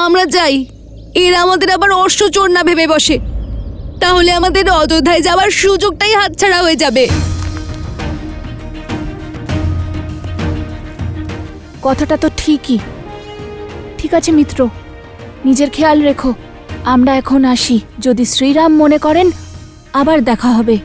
আমরা যাই, এরা আমাদের আবার অশ্ব চোর না ভেবে বসে, তাহলে আমাদের অযোধ্যায় যাওয়ার সুযোগটাই হাতছাড়া হয়ে যাবে। কথাটা তো ঠিকই। ঠিক আছে মিত্র, নিজের খেয়াল রেখো। আমরা এখন আসি, যদি শ্রীরাম মনে করেন আবার দেখা হবে।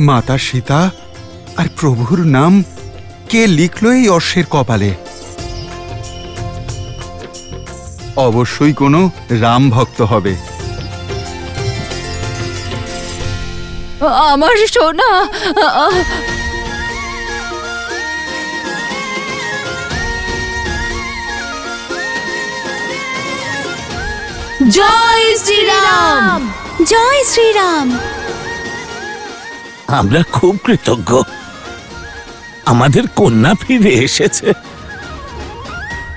মাতা সীতা আর প্রভুর নাম কে লিখলো এই অশ্বের কপালে? অবশ্যই কোনো রাম ভক্ত হবে। আমার সোনা, জয় শ্রীরাম, জয় শ্রীরাম। আমরা খুব কৃতজ্ঞ, আমাদের কন্যা ফিরে এসেছে।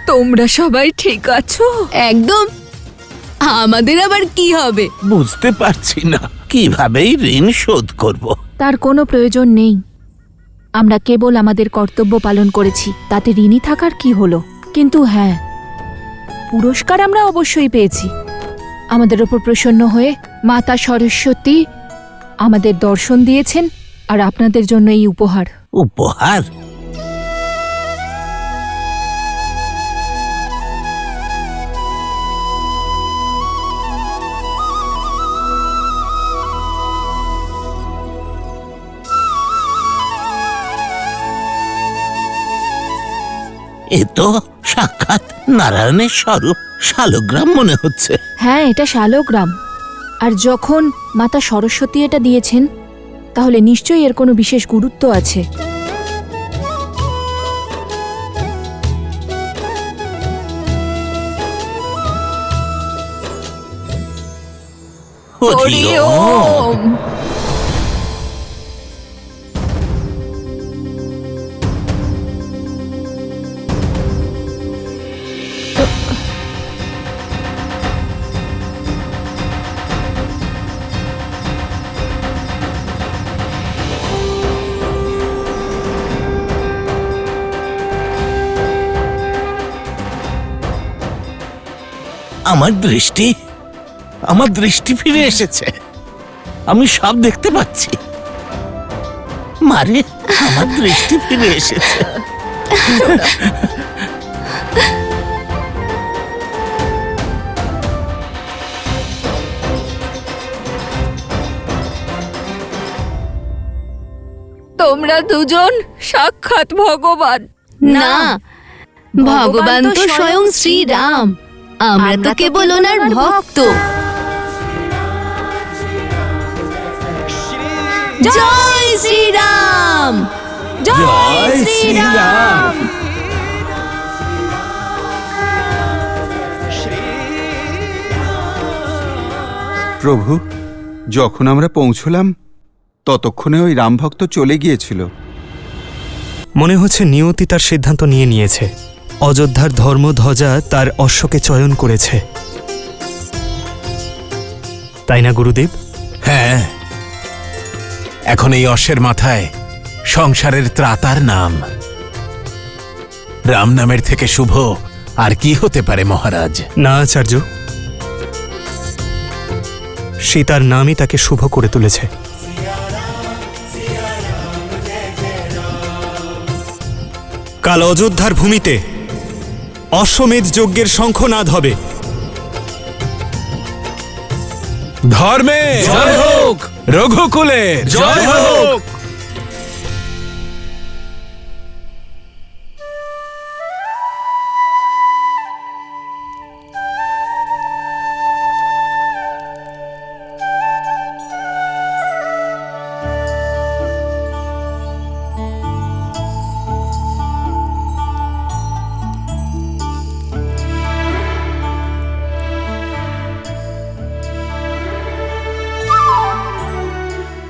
তোমরা সবাই ঠিক আছো? একদম। আমাদের আবার কি হবে? বুঝতে পারছি না কিভাবেই ঋণ শোধ করব। তার কোনো প্রয়োজন নেই। আমরা কেবল আমাদের কর্তব্য পালন করেছি, তাতে ঋণী থাকার কি হলো? কিন্তু হ্যাঁ, পুরস্কার আমরা অবশ্যই পেয়েছি। আমাদের ওপর প্রসন্ন হয়ে মাতা সরস্বতী আমাদের দর্শন দিয়েছেন, আর আপনাদের জন্য এই উপহার। উপহার? এ তো সাক্ষাৎ নারায়ণের স্বরূপ, শালগ্রাম মনে হচ্ছে। হ্যাঁ, এটা শালগ্রাম। আর যখন মাতা সরস্বতী এটা দিয়েছেন, তাহলে নিশ্চয়ই এর কোনো বিশেষ গুরুত্ব আছে। হরি ওম। আমার দৃষ্টি ফিরে এসেছে। আমি সব দেখতে পাচ্ছি। মারে, আমার দৃষ্টি ফিরে এসেছে। তোমরা দুজন সাক্ষাৎ ভগবান। না, ভগবান তো স্বয়ং শ্রীরাম, আমরা তো কেবল ওনার ভক্ত। জয় শ্রীরাম, জয় শ্রীরাম। প্রভু, যখন আমরা পৌঁছলাম ততক্ষণে ওই রামভক্ত চলে গিয়েছিল। মনে হচ্ছে নিয়তি তার সিদ্ধান্ত নিয়ে নিয়েছে। অযোধ্যার ধর্মধ্বজা তার অশ্বকে চয়ন করেছে, তাই না গুরুদেব? হ্যাঁ, এখন এই অশ্বের মাথায় সংসারের ত্রাতার নাম। রাম নামের থেকে শুভ আর কি হতে পারে মহারাজ? না আচার্য, সীতার নামই তাকে শুভ করে তুলেছে। কাল অযোধ্যার ভূমিতে অশ্বমেধ যজ্ঞের শঙ্খনাদ হবে। ধর্মে জয় হোক, রঘুকুলে জয় হোক।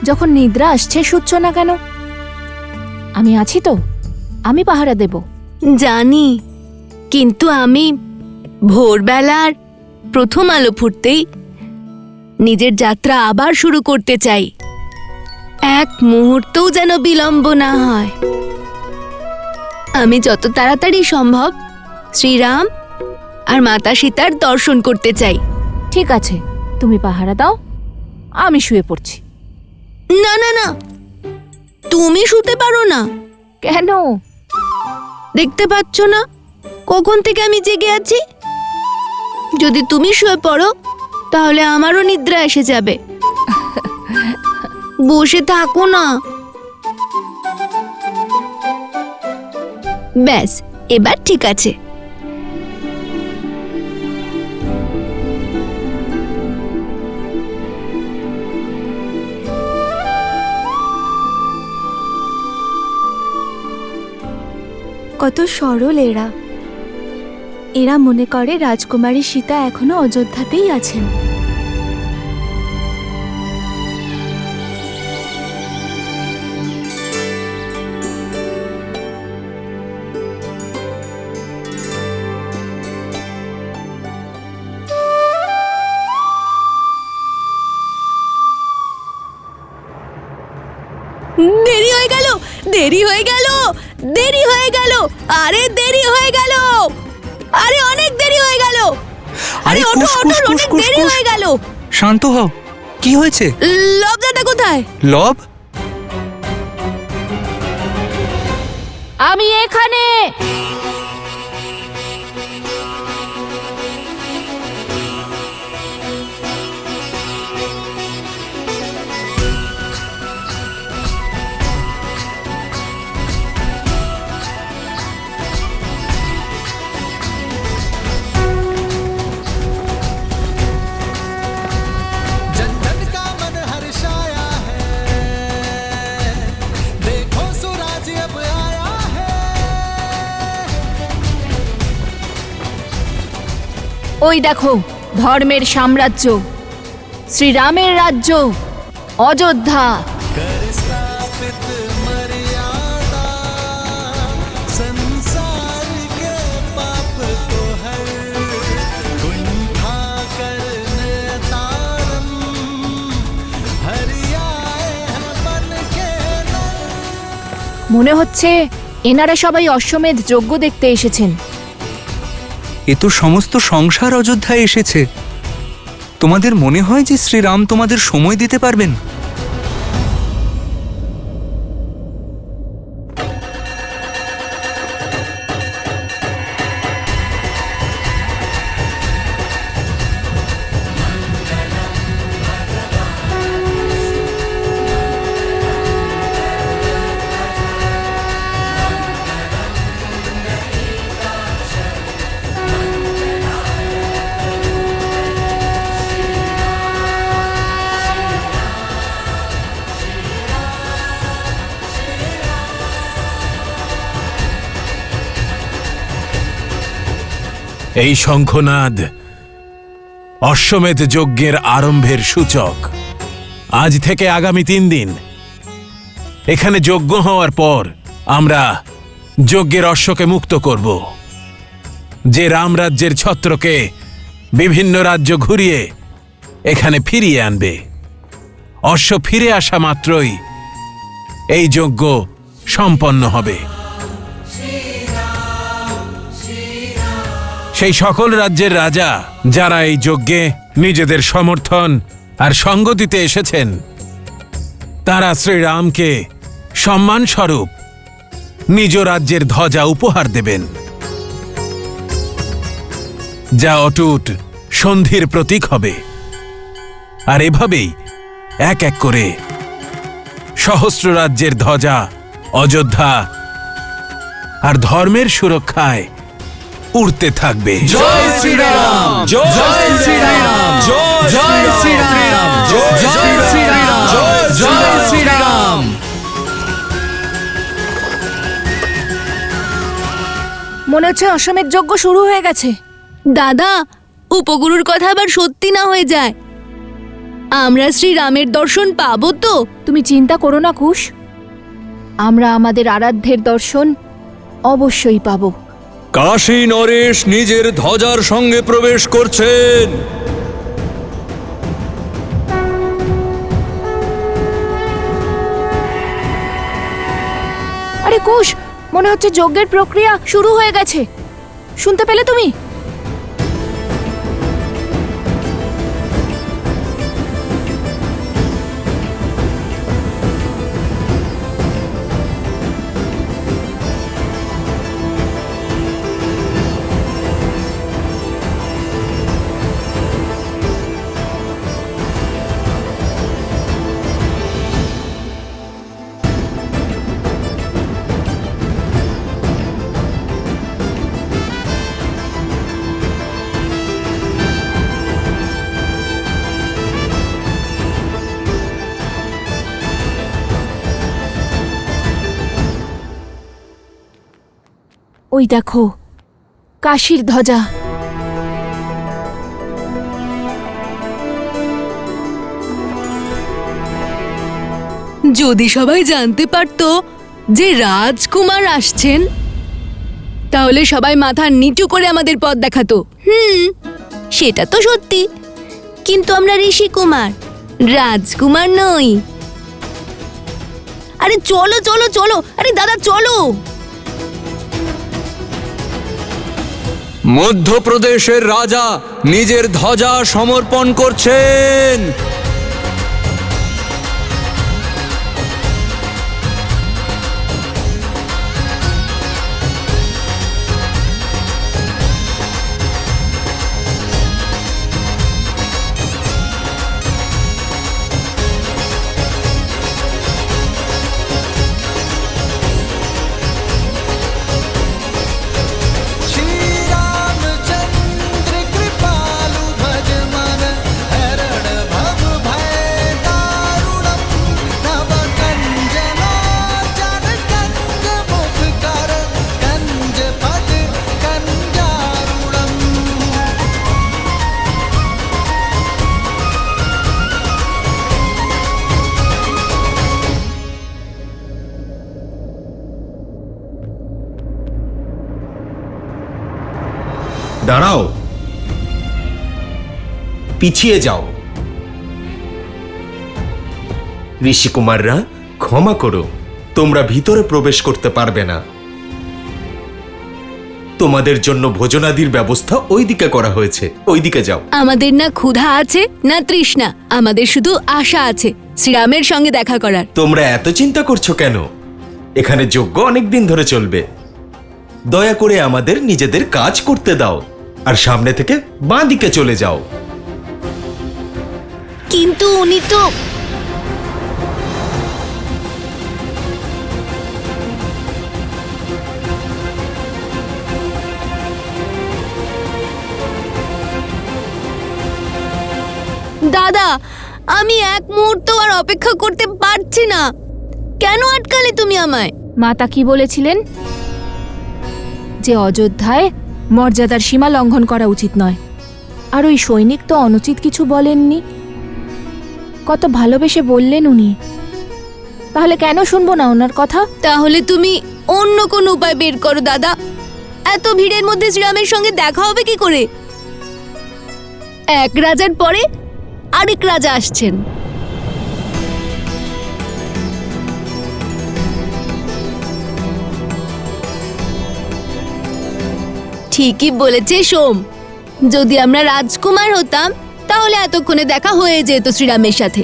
যখন নিদ্রা আসছে শুচ্ছ না কেন? আমি আছি তো, আমি পাহারা দেব। জানি, কিন্তু আমি ভোরবেলার প্রথম আলো ফুটতেই নিজের যাত্রা আবার শুরু করতে চাই। এক মুহূর্তও যেন বিলম্ব না হয়। আমি যত তাড়াতাড়ি সম্ভব শ্রীরাম আর মাতা সীতার দর্শন করতে চাই। ঠিক আছে, তুমি পাহারা দাও, আমি শুয়ে পড়ছি। না না না, তুমি শুতে পারো না। কেন? দেখতে পাচ্ছ না কখন থেকে আমি জেগে আছি? যদি তুমি শুয়ে পড়ো তাহলে আমারও নিদ্রা এসে যাবে। বসে থাকো না। ব্যাস, এবার ঠিক আছে। কত সরল এরা। এরা মনে করে রাজকুমারী সীতা এখনো অযোধ্যাতেই আছেন। দেরি হয়ে গেল, দেরি হয়ে গেল, দেরি হয়ে গেল, আরে দেরি হয়ে গেল, আরে অনেক দেরি হয়ে গেল। আরে ওঠো ওঠো, অনেক দেরি হয়ে গেল। শান্ত হও, কি হয়েছে? লবজাটা কোথায়? লব? আমি এখানে। ওই দেখো, ধর্মের সাম্রাজ্য, শ্রীরামের রাজ্য, অযোধ্যা। মনে হচ্ছে এনারা সবাই অশ্বমেধ যজ্ঞ দেখতে এসেছেন। এ তো সমস্ত সংসার অযোধ্যায় এসেছে। তোমাদের মনে হয় যে শ্রীরাম তোমাদের সময় দিতে পারবেন? এই শঙ্খনাদ অশ্বমেধ যজ্ঞের আরম্ভের সূচক। আজ থেকে আগামী 3 দিন এখানে যজ্ঞ হওয়ার পর আমরা যজ্ঞের অশ্বকে মুক্ত করব, যে রামরাজ্যের ছত্রকে বিভিন্ন রাজ্য ঘুরিয়ে এখানে ফিরিয়ে আনবে। অশ্ব ফিরে আসা মাত্রই এই যজ্ঞ সম্পন্ন হবে। সেই সকল রাজ্যের রাজা যারা এই যজ্ঞে নিজেদের সমর্থন আর সঙ্গ দিতে এসেছেন, তারা শ্রীরামকে সম্মানস্বরূপ নিজ রাজ্যের ধ্বজা উপহার দেবেন, যা অটুট সন্ধির প্রতীক হবে। আর এভাবেই এক এক করে সহস্র রাজ্যের ধ্বজা অযোধ্যা আর ধর্মের সুরক্ষায় উড়তে থাকবে। জয় শ্রীরাম, জয় শ্রীরাম, জয় শ্রীরাম, জয় শ্রীরাম, জয় শ্রীরাম। মনে হচ্ছে অশ্বমেধ যজ্ঞ শুরু হয়ে গেছে। দাদা, উপগুরুর কথা আবার সত্যি না হয়ে যায়। আমরা শ্রীরামের দর্শন পাবো তো? তুমি চিন্তা করো না কুশ, আমরা আমাদের আরাধ্যের দর্শন অবশ্যই পাব। কাশী নরেশ নিজের ধ্বজার সঙ্গে প্রবেশ করছেন। আরে কুশ, মনে হচ্ছে যজ্ঞের প্রক্রিয়া শুরু হয়ে গেছে। শুনতে পেলে তুমি? ওই দেখো, কাশীর ধ্বজা। যদি সবাই জানতে পারতো যে রাজকুমার আসছেন, তাহলে সবাই মাথা নিচু করে আমাদের পথ দেখাতো। সেটা তো সত্যি, কিন্তু আমরা ঋষি কুমার, রাজকুমার নই। আরে চলো চলো চলো, আরে দাদা চলো। মধ্যপ্রদেশের রাজা নিজের ধ্বজা সমর্পণ করছেন। দাঁড়াও, পিছিয়ে যাও। ঋষিকুমাররা, ক্ষমা করো, তোমরা ভিতরে প্রবেশ করতে পারবে না। তোমাদের জন্য ভোজনাদির ব্যবস্থা ওইদিকে করা হয়েছে, ওইদিকে যাও। আমাদের না ক্ষুধা আছে না তৃষ্ণা, আমাদের শুধু আশা আছে শ্রীরামের সঙ্গে দেখা করার। তোমরা এত চিন্তা করছো কেন? এখানে যজ্ঞ অনেকদিন ধরে চলবে। দয়া করে আমাদের নিজেদের কাজ করতে দাও আর সামনে থেকে বাঁ দিকে চলে যাও। কিন্তু উনি তো দাদা, আমি এক মুহূর্ত আর অপেক্ষা করতে পারছি না। কেন আটকালে তুমি আমায়? মাতা কি বলেছিলেন? যে অযোধ্যায় মর্যাদার সীমা লঙ্ঘন করা উচিত নয়। আর ওই সৈনিক তো অনুচিত কিছু বলেননি, কত ভালোবেসে বললেন উনি। তাহলে কেন শুনবো না ওনার কথা? তাহলে তুমি অন্য কোন উপায় বের করো দাদা। এত ভিড়ের মধ্যে শ্রীরামের সঙ্গে দেখা হবে কি করে? এক রাজার পরে আরেক রাজা আসছেন। ঠিকই বলেছে সোম, যদি আমরা রাজকুমার হতাম তাহলে এতক্ষণে দেখা হয়ে যেত শ্রীরামের সাথে।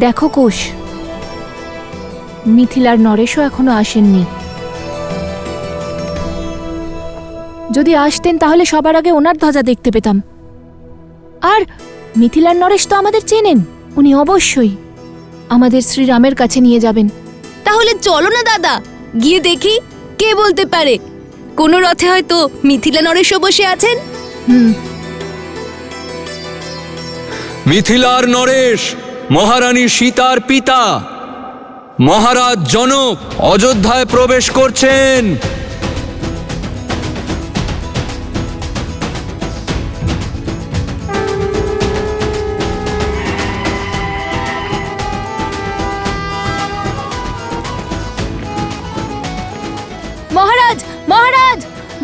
দেখো কুশ, মিথিলার নরেশও এখনো আসেননি। যদি আসতেন তাহলে সবার আগে ওনার ধ্বজা দেখতে পেতাম। আর মিথিলার নরেশ তো আমাদের চেনেন, উনি অবশ্যই আমাদের শ্রীরামের কাছে নিয়ে যাবেন। তাহলে চলো না দাদা, গিয়ে দেখি। কে বলতে পারে কোনো রথে হয়তো মিথিলা নরেশও বসে আছেন। মিথিলার নরেশ মহারানী সীতার পিতা, মহারাজ জনক অযোধ্যায় প্রবেশ করছেন। মহারাজ মহারাজ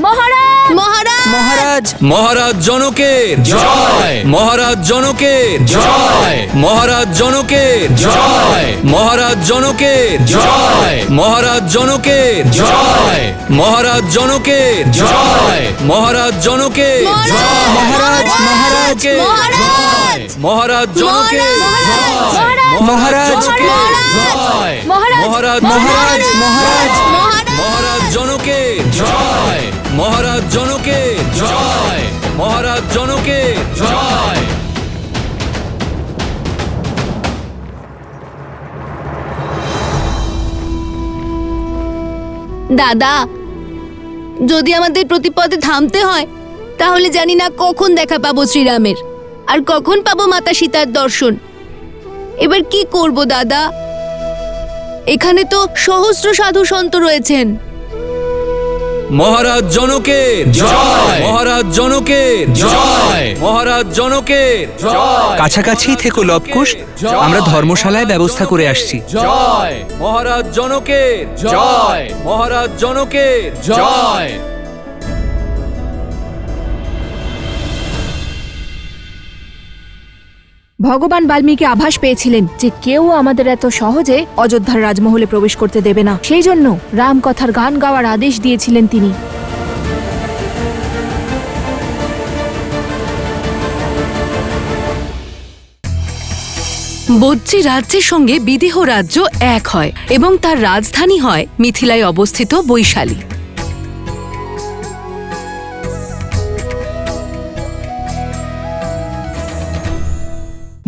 মহারাজ মহারাজ মহারাজ মহারাজ জনকের জয়! মহারাজ জনকের জয়! মহারাজ জনকের জয়! মহারাজ জনকের জয়! মহারাজ জনকের জয়! মহারাজ জনকের জয়! মহারাজ জনকের মহারাজ মহারাজ মহারাজ জনকের মহারাজ জয়! মহারাজ মহারাজ মহারাজ জয়! মহারাজ জনকের জয়! মহারাজ জনকের জয়! মহারাজ জনকের জয়! দাদা, যদি আমাদের প্রতিপদে থামতে হয় তাহলে জানি না কখন দেখা পাবো শ্রীরামের আর কখন পাবো মাতা সীতার দর্শন। এবার কি করব দাদা? এখানে তো সহস্র সাধু সন্ত রয়েছেন। মহারাজ জনকের জয়! মহারাজ জনকের জয়! মহারাজ জনকের জয়! কাছাকাছি থেকো লবকুশ, জয়! আমরা ধর্মশালায় ব্যবস্থা করে আসছি। জয়! মহারাজ জনকের জয়! মহারাজ জনকের জয়! ভগবান বাল্মীকি আভাস পেয়েছিলেন যে কেউ আমাদের এত সহজে অযোধ্যার রাজমহলে প্রবেশ করতে দেবে না। সেই জন্য রামকথার গান গাওয়ার আদেশ দিয়েছিলেন তিনি। বজ্জি রাজ্যের সঙ্গে বিদেহ রাজ্য এক হয় এবং তার রাজধানী হয় মিথিলায় অবস্থিত বৈশালী।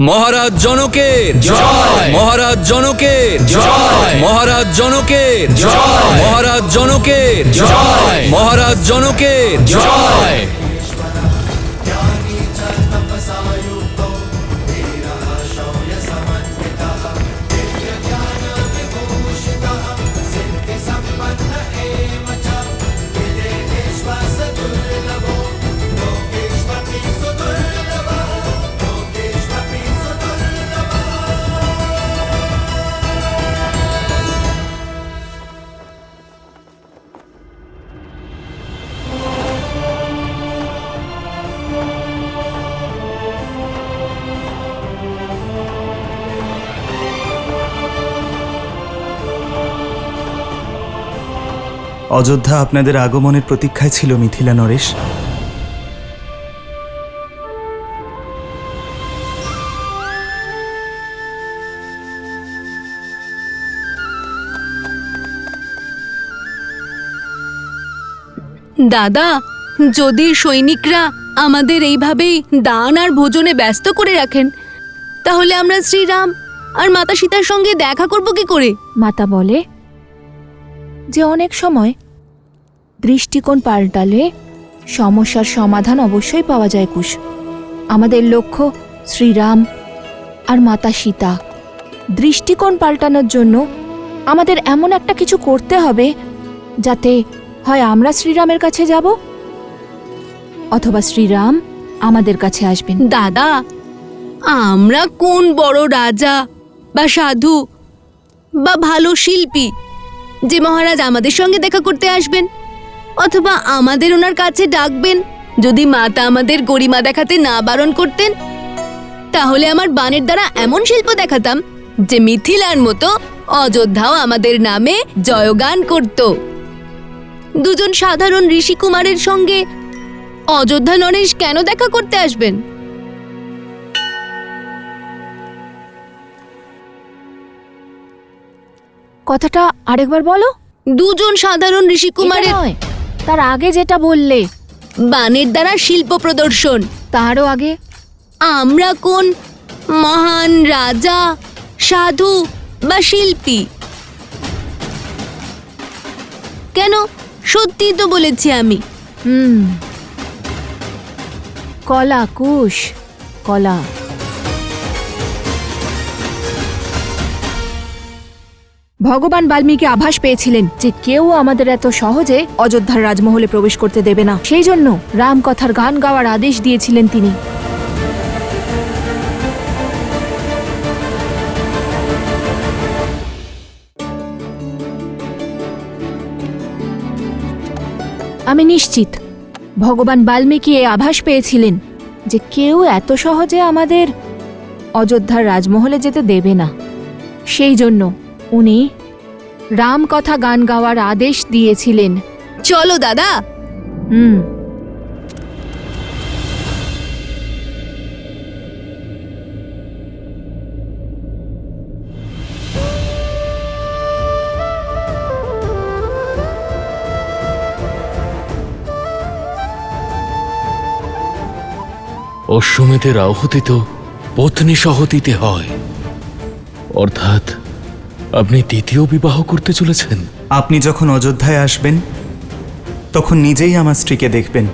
মহারাজ জনকের জয়! মহারাজ জনকের জয়! মহারাজ জনকের জয়! মহারাজ জনকের জয়! মহারাজ জনকের জয়! অযোধ্যা আপনাদের আগমনের প্রতীক্ষায় ছিল মিথিলা নরেশ। দাদা, যদি সৈনিকরা আমাদের এইভাবেই দান আর ভোজনে ব্যস্ত করে রাখেন তাহলে আমরা শ্রীরাম আর মাতা সীতার সঙ্গে দেখা করব কি করে? মাতা বলে যে অনেক সময় দৃষ্টিকোণ পাল্টালে সমস্যার সমাধান অবশ্যই পাওয়া যায় কুশ। আমাদের লক্ষ্য শ্রীরাম আর মাতা সীতা। দৃষ্টিকোণ পাল্টানোর জন্য আমাদের এমন একটা কিছু করতে হবে যাতে হয় আমরা শ্রীরামের কাছে যাব অথবা শ্রীরাম আমাদের কাছে আসবেন। দাদা, আমরা কোন বড় রাজা বা সাধু বা ভালো শিল্পী যে মহারাজ আমাদের সঙ্গে দেখা করতে আসবেন অথবা আমাদের ওনার কাছে ডাকবেন? যদি মাতা আমাদের গরিমা দেখাতে না বারণ করতেন তাহলে আমার বানের দ্বারা এমন শিল্প দেখাতাম যে মিথিলার মতো অযোধ্যাও আমাদের নামে জয়গান করত। দুজন সাধারণ ঋষিকুমারের সঙ্গে অযোধ্যা নরেশ কেন দেখা করতে আসবেন? কথাটা আরেকবার বলো। দুজন সাধারণ ঋষিকুমারের এটা নয়, তার আগে যেটা বললে বানের দ্বারা শিল্প প্রদর্শন। তারও আগে আমরা কোন মহান রাজা, সাধু বা শিল্পী? কেন, সত্যি তো বলেছি আমি। কলা কুশ, কলা। ভগবান বাল্মীকি আভাস পেয়েছিলেন যে কেউ আমাদের এত সহজে অযোধ্যার রাজমহলে প্রবেশ করতে দেবে না। সেই জন্য রামকথার গান গাওয়ার আদেশ দিয়েছিলেন তিনি। আমি নিশ্চিত ভগবান বাল্মীকি এই আভাস পেয়েছিলেন যে কেউ এত সহজে আমাদের অযোধ্যার রাজমহলে যেতে দেবে না। সেই জন্য উনি রামকথা গান গাওয়ার আদেশ দিয়েছিলেন। চলো দাদা। হুম। অশ্বমেধের আহুতি তো পত্নী সহ দিতে হয়, অর্থাৎ আপনি দ্বিতীয় বিবাহ করতে চলেছেন। আপনি যখন অযোধ্যায় আসবেন তখন নিজেই আমার স্ত্রীকে দেখবেন।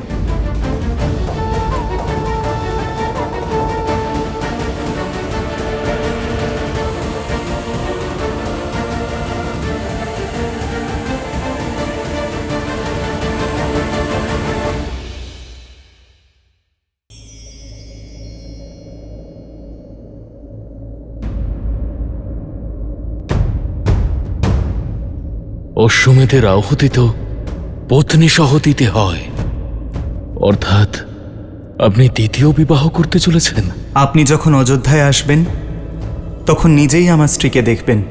অশ্বমেধের আহুতি তো পত্নী সহ দিতে হয়, অর্থাৎ আপনি দ্বিতীয় বিবাহ করতে চলেছেন। আপনি যখন অযোধ্যায় আসবেন তখন নিজেই আমার স্ত্রীকে দেখবেন।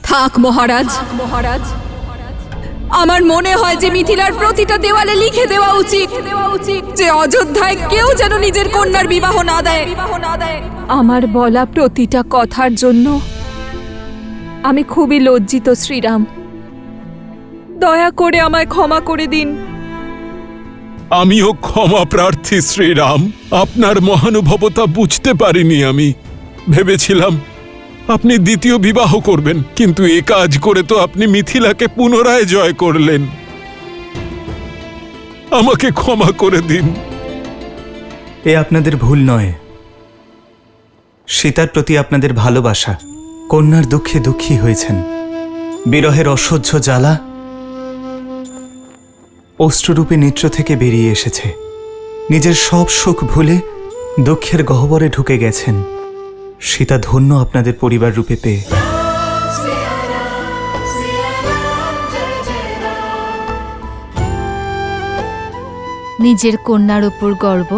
থাক মহারাজ, আমার মনে হয় যে মিথিলার প্রতিটা দেওয়ালে লিখে দেওয়া উচিত যে অযোধ্যায় কেউ যেন নিজের কন্যার বিবাহ না দেয়। আমার বলা প্রতিটা কথার জন্য আমি খুবই লজ্জিত শ্রীরাম। দয়া করে আমায় ক্ষমা করে দিন। আমিও ক্ষমা প্রার্থী শ্রীরাম। আপনার মহানুভবতা বুঝতে পারিনি। আমি ভেবেছিলাম আপনি দ্বিতীয় বিবাহ করবেন, কিন্তু এ কাজ করে তো আপনি মিথিলাকে পুনরায় জয় করলেন। আমাকে ক্ষমা করে দিন। এ আপনাদের ভুল নয়, সীতার প্রতি আপনাদের ভালোবাসা। কন্যার দুঃখে দুঃখী হয়েছেন, বিরহের অসহ্য জ্বালা অশ্রুরূপে নেত্র থেকে বেরিয়ে এসেছে। নিজের সব সুখ ভুলে দুঃখের গহ্বরে ঢুকে গেছেন। সীতা ধন্য আপনাদের পরিবার রূপে পেয়ে। নিজের কন্যার ওপর গর্ব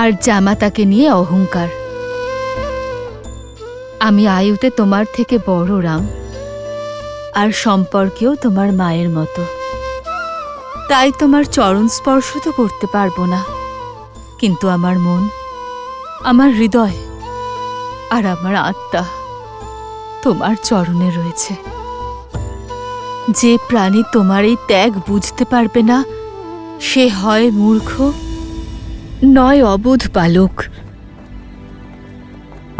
আর জামাতাকে নিয়ে অহংকার। আমি আয়ুতে তোমার থেকে বড় রাম, আর সম্পর্কেও তোমার মায়ের মতো। তাই তোমার চরণ স্পর্শ তো করতে পারবো না, কিন্তু আমার মন, আমার হৃদয় আর আমার আত্মা তোমার চরণে রয়েছে। যে প্রাণী তোমার এই ত্যাগ বুঝতে পারবে না সে হয় মূর্খ, নয় অবোধ বালক।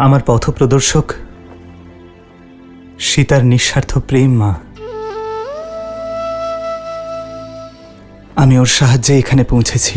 আমার পথপ্রদর্শক সীতার নিঃস্বার্থ প্রেম মা। আমি ওর সাহায্যে এখানে পৌঁছেছি।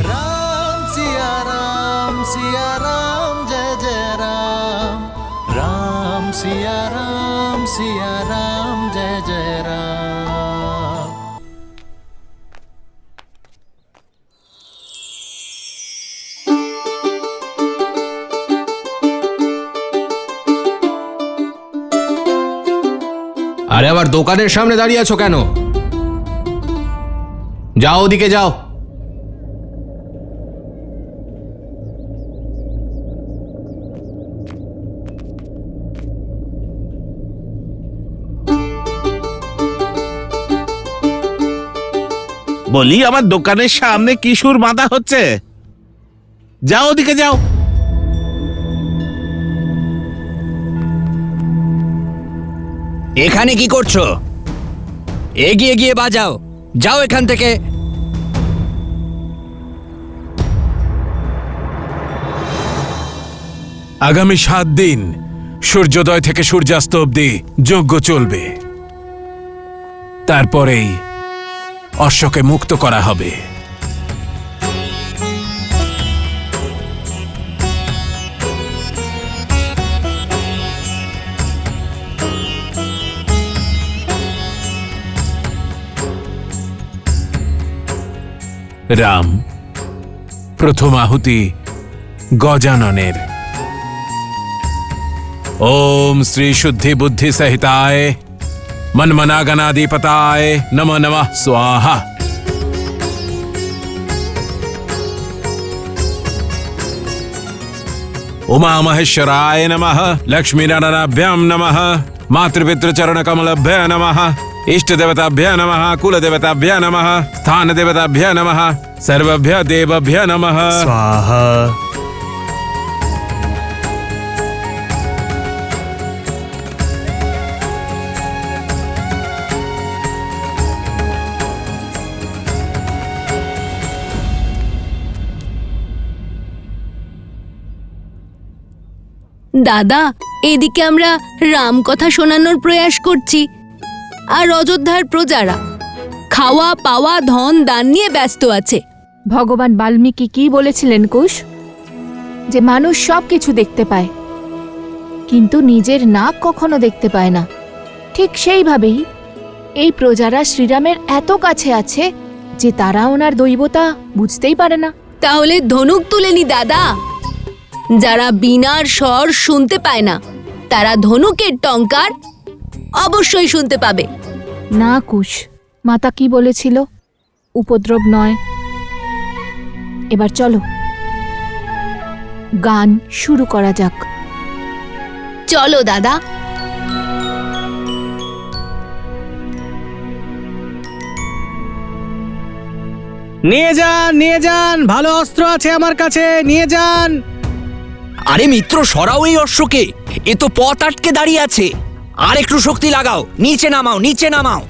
আরে আবার দোকানের সামনে দাঁড়িয়ে আছো কেন? যাও, ওদিকে যাও। বলি আমার দোকানের সামনে কি সুর বাঁধা হচ্ছে? যাও ওদিকে যাও। এখানে কি করছো? এগিয়ে গিয়ে বাজাও, যাও এখান থেকে। আগামী 7 দিন সূর্যোদয় থেকে সূর্যাস্ত অবধি যজ্ঞ চলবে। তারপরেই অশ্বকে মুক্ত করা হবে। রাম, প্রথম আহুতি গজাননের। ओम श्री शुद्धि बुद्धि सहिताय मन मनागनाधिपताय नमः नमः स्वाहा। उमा महेश्वराय नमः, लक्ष्मी नारायणाभ्याम नमः, मातृपितृ चरण कमलभ्य नमः, इष्ट देवताभ्य नमः, कुल देवताभ्य नमः, स्थान देवताभ्य नमः, सर्वभ्य देवभ्य नमः। स्वाहा। দাদা, এদিকে আমরা রাম কথা শোনানোর প্রয়াস করছি, আর অযোধ্যার প্রজারা খাওয়া পাওয়া ধন দান নিয়ে ব্যস্ত আছে। ভগবান বাল্মীকি কি বলেছিলেন কুশ? যে মানুষ সব কিছু দেখতে পায়, কিন্তু নিজের নাক কখনো দেখতে পায় না। ঠিক সেইভাবেই এই প্রজারা শ্রীরামের এত কাছে আছে যে তারা ওনার দৈবতা বুঝতেই পারে না। তাহলে ধনুক তুলে নি দাদা। যারা বীণার স্বর শুনতে পায় না, তারা ধনুকের টঙ্কার অবশ্যই শুনতে পাবে। না কুশ, মাতা কি বলেছিল? উপদ্রব নয়। এবার চলো, গান শুরু করা যাক। চলো দাদা। নিয়ে যান, ভালো অস্ত্র আছে আমার কাছে, নিয়ে যান। আরে মিত্র, সরাও এই অশ্বকে, এ তো পথ আটকে দাঁড়িয়ে আছে। আর একটু শক্তি লাগাও, নিচে নামাও, নিচে নামাও।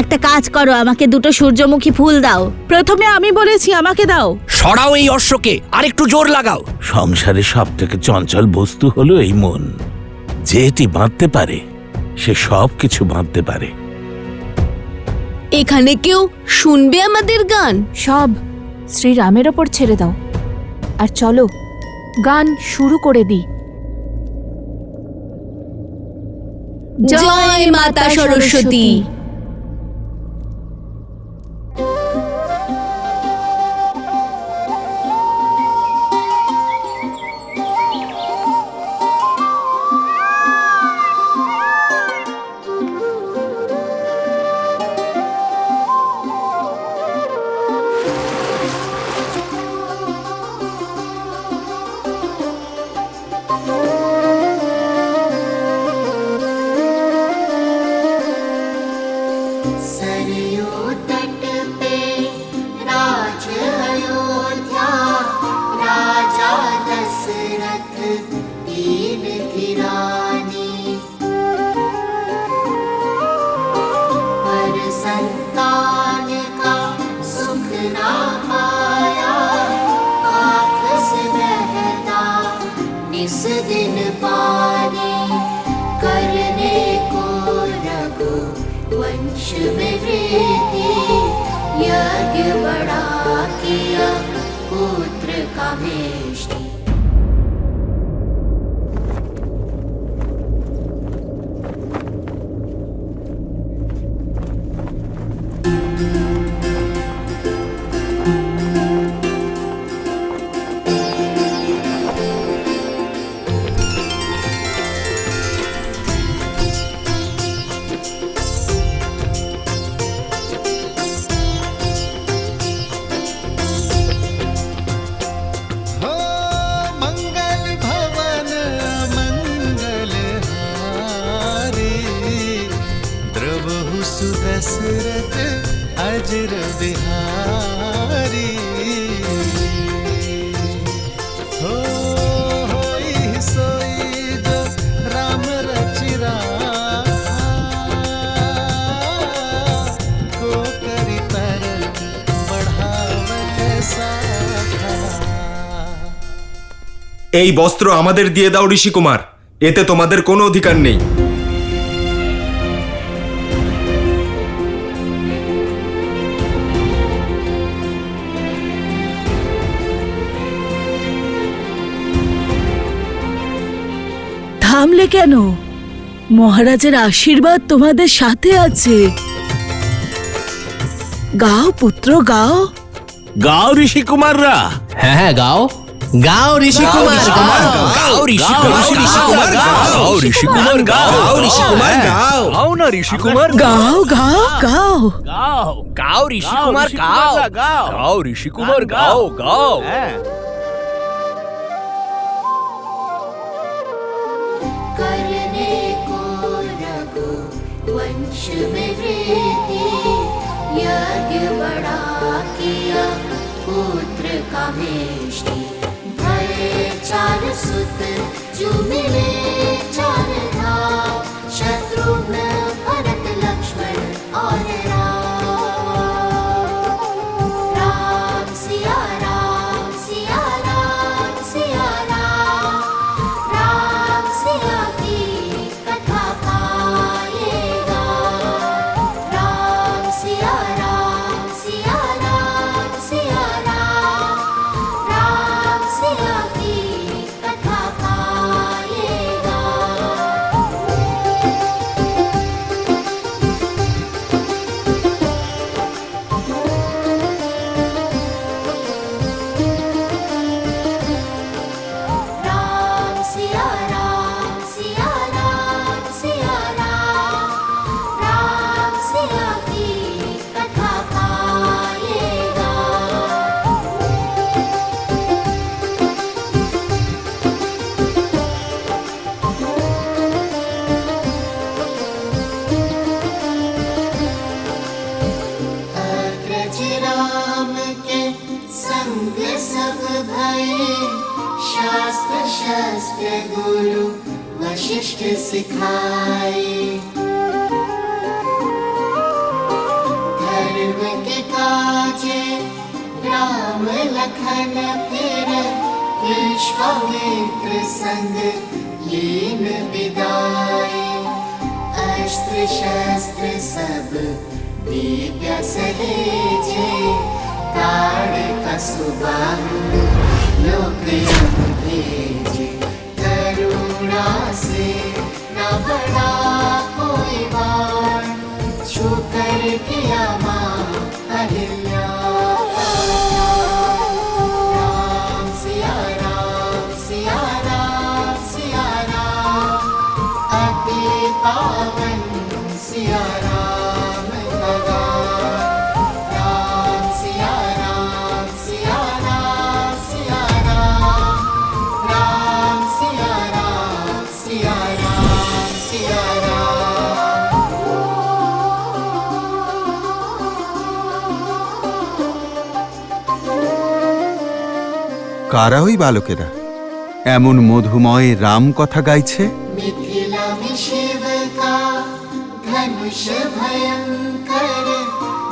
একটা কাজ করো, আমাকে 2টো সূর্যমুখী ফুল দাও। প্রথমে আমি বলেছি, আমাকে দাও। সরাও এই অশ্বকে, আর একটু জোর লাগাও। সংসারে সব থেকে চঞ্চল বস্তু হলো এই মন। যে এটি বাঁধতে পারে সে সব কিছু বাঁধতে পারে। এখানে কেউ শুনবে আমাদের গান? সব শ্রীরামের ওপর ছেড়ে দাও, আর চলো গান শুরু করে দিই। জয় মাতা সরস্বতী। बिहारी हो होई सोई जो राम रचिरा को करी तरक बढ़ावे साखा। এই বস্ত্র আমাদের দিয়ে দাও ঋষি কুমার, এতে তোমাদের কোনো অধিকার নেই। থামলে কেন? মহারাজের আশীর্বাদ তোমাদের সাথে আছে। গাও পুত্র গাও। গাও ঋষি কুমাররা। হ্যাঁ হ্যাঁ গাও গাও ঋষি কুমার গাও ঋষি কুমার গাও ঋষি কুমার গাও ঋষি কুমার গাও গাও না ঋষি কুমার, গাও গাও গাও গাও গাও ঋষি কুমার গাও গাও ঋষি কুমার, গাও গাও। करने को रघु वंश में वृद्धि, यज्ञ बड़ा किया पुत्र कामेष्टि, भय चार सुत जो मिले चार धाम, शत्रुघ्न भरत लक्ष्मण और राम सिया राम सिया राम सिया राम सिया की कथा पाएगा। राम सिया राम सिया राम सिया राम सिया की कथा पाएगा। राम सिया राम सिया राम सिया राम सिया की कथा पाएगा। अग्रज राम के संग सब भय, शास्त्र शस्त्र गुरु वशिष्ठ सिखाए, धर्म के काजे राम लखन फिर, विश्वामित्र संग लीन विदाए, अस्त्र शस्त्र सब दिव्य सहेजे, ताड़ का सुबाहु लोक भेजे, करुणा से न बड़ा कोई बाण, छू कर किया मां अहिल्या। राम सिया राम सिया राम सिया राम, अति पावन सिया राम लगा। राम सिया राम सिया राम सिया राम सिया राम सिया राम सिया কারা ওই বালকেরা এমন মধুময় রাম কথা গাইছে? मिथिला में शिव का धनुष भयंकर,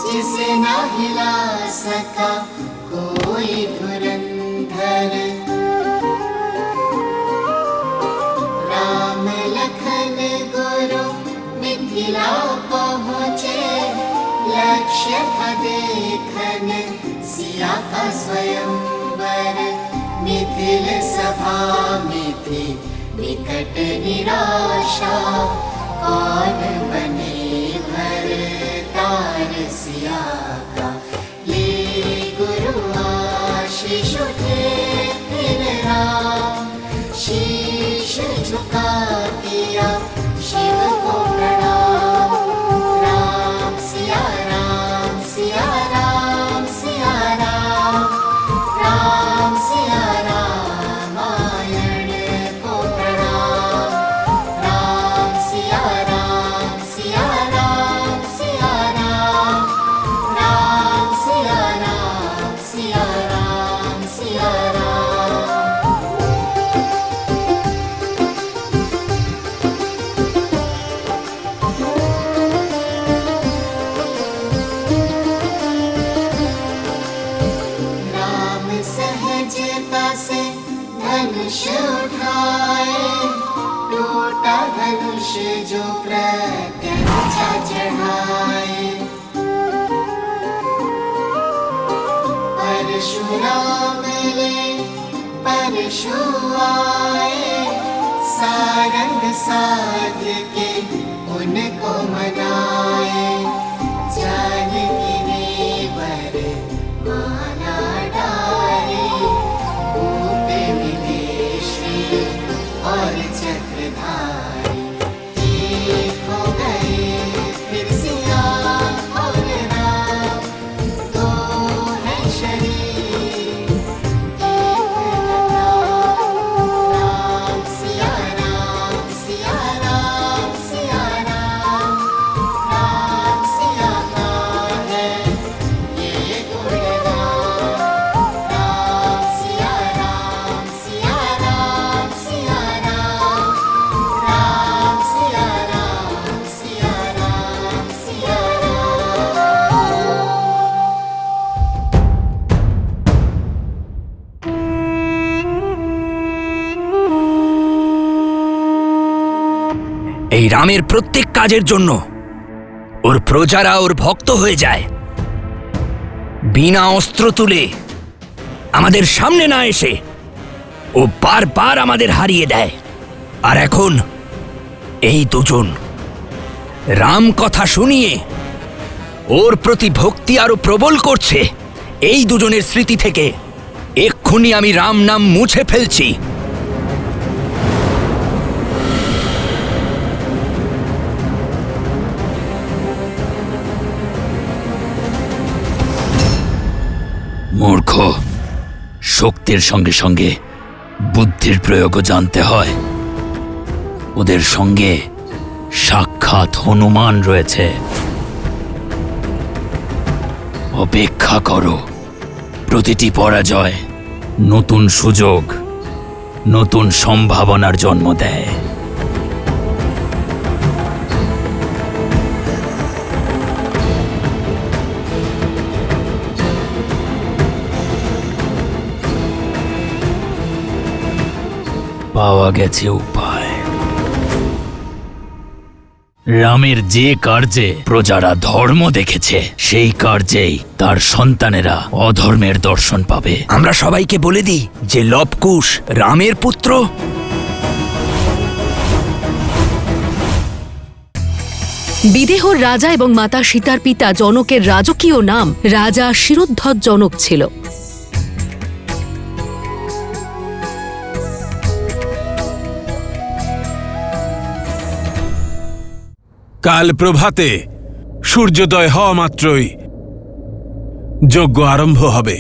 जिसे न हिला सका कोई धुरंधर। राम लखन गुरु मिथिला पहुँचे, लक्ष्य था देखन सिया का स्वयंवर। मिथिल सभा में थी विकट निराशा, कौन बने भरतार सिया का। ले गुरु आशीष उठे फिर राम, शीश झुका किया शिव को प्रणाम। राम सिया राम सिया राम सिया राम सिया रामायण को प्रणाम। राम सिया राम सिया राम सिया राम धनुष उठाए, टूटा धनुष जो प्रत्यंचा चढ़ाए। परशुराम ले परशु आए, सारंग साध के उनको मनाए। जानकी ने वर माला डारे, भूप मिले श्री और चक्रधारी। एक हो गए फिर सिया और राम, दो है शरीर एक नाम। राम सिया राम सिया राम सिया राम, राम सिया का है ये गुणगान। राम सिया राम सिया राम सिया राम, राम सिया राम सिया राम सिया राम। এই রামের প্রত্যেক কাজের জন্য ওর প্রজারা ওর ভক্ত হয়ে যায়। বিনা অস্ত্র তুলে আমাদের সামনে না এসে ও বারবার আমাদের হারিয়ে দেয়। আর এখন এই দুজন রাম কথা শুনিয়ে ওর প্রতি ভক্তি আরো প্রবল করছে। এই দুজনের স্মৃতি থেকে এক্ষুনি আমি রাম নাম মুছে ফেলছি। মূর্খ, শক্তির সঙ্গে সঙ্গে বুদ্ধির প্রয়োগও জানতে হয়। ওদের সঙ্গে সাক্ষাৎ হনুমান রয়েছে। অপেক্ষা করো, প্রতিটি পরাজয় নতুন সুযোগ, নতুন সম্ভাবনার জন্ম দেয়। পাওয়া গেছে উপায়। রামের যে কার্যে প্রজারা ধর্ম দেখেছে, সেই কার্যেই তার সন্তানেরা অধর্মের দর্শন পাবে। আমরা সবাইকে বলে দিই যে লবকুশ রামের পুত্র। বিদেহর রাজা এবং মাতা সীতার পিতা জনকের রাজকীয় নাম রাজা শিরোদ্ধত জনক ছিল। কাল প্রভাতে সূর্যোদয় হওয়া মাত্রই যজ্ঞ আরম্ভ হবে।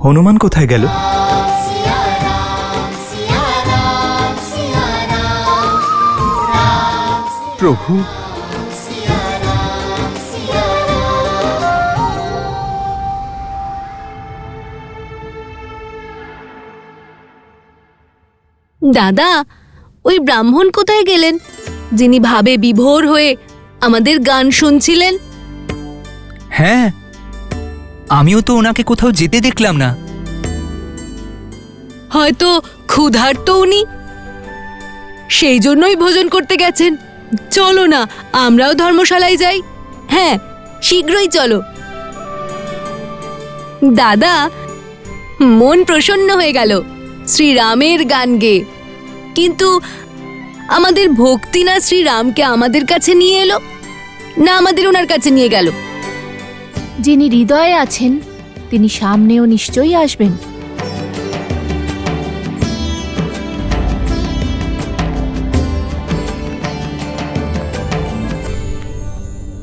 হনুমান কোথায় গেল? सिया राम सिया राम सिया राम, राम প্রভু, सिया राम सिया राम। দাদা, ওই ব্রাহ্মণ কোথায় গেলেন, যিনি ভাবে বিভোর হয়ে আমাদের গান শুনছিলেন? হ্যাঁ, আমিও তো ওনাকে কোথাও যেতে দেখলাম না। হয়তো ক্ষুধার্ত উনি, সেই জন্যই ভোজন করতে গেছেন। চলো না, আমরাও ধর্মশালায় যাই। হ্যাঁ, শীঘ্রই চলো। দাদা, মন প্রসন্ন হয়ে গেল শ্রীরামের গান গেয়ে। কিন্তু আমাদের ভক্তি না শ্রীরামকে আমাদের কাছে নিয়ে এলো, না আমাদের ওনার কাছে নিয়ে গেল? যিনি হৃদয়ে আছেন তিনি সামনেও নিশ্চয়ই আসবেন।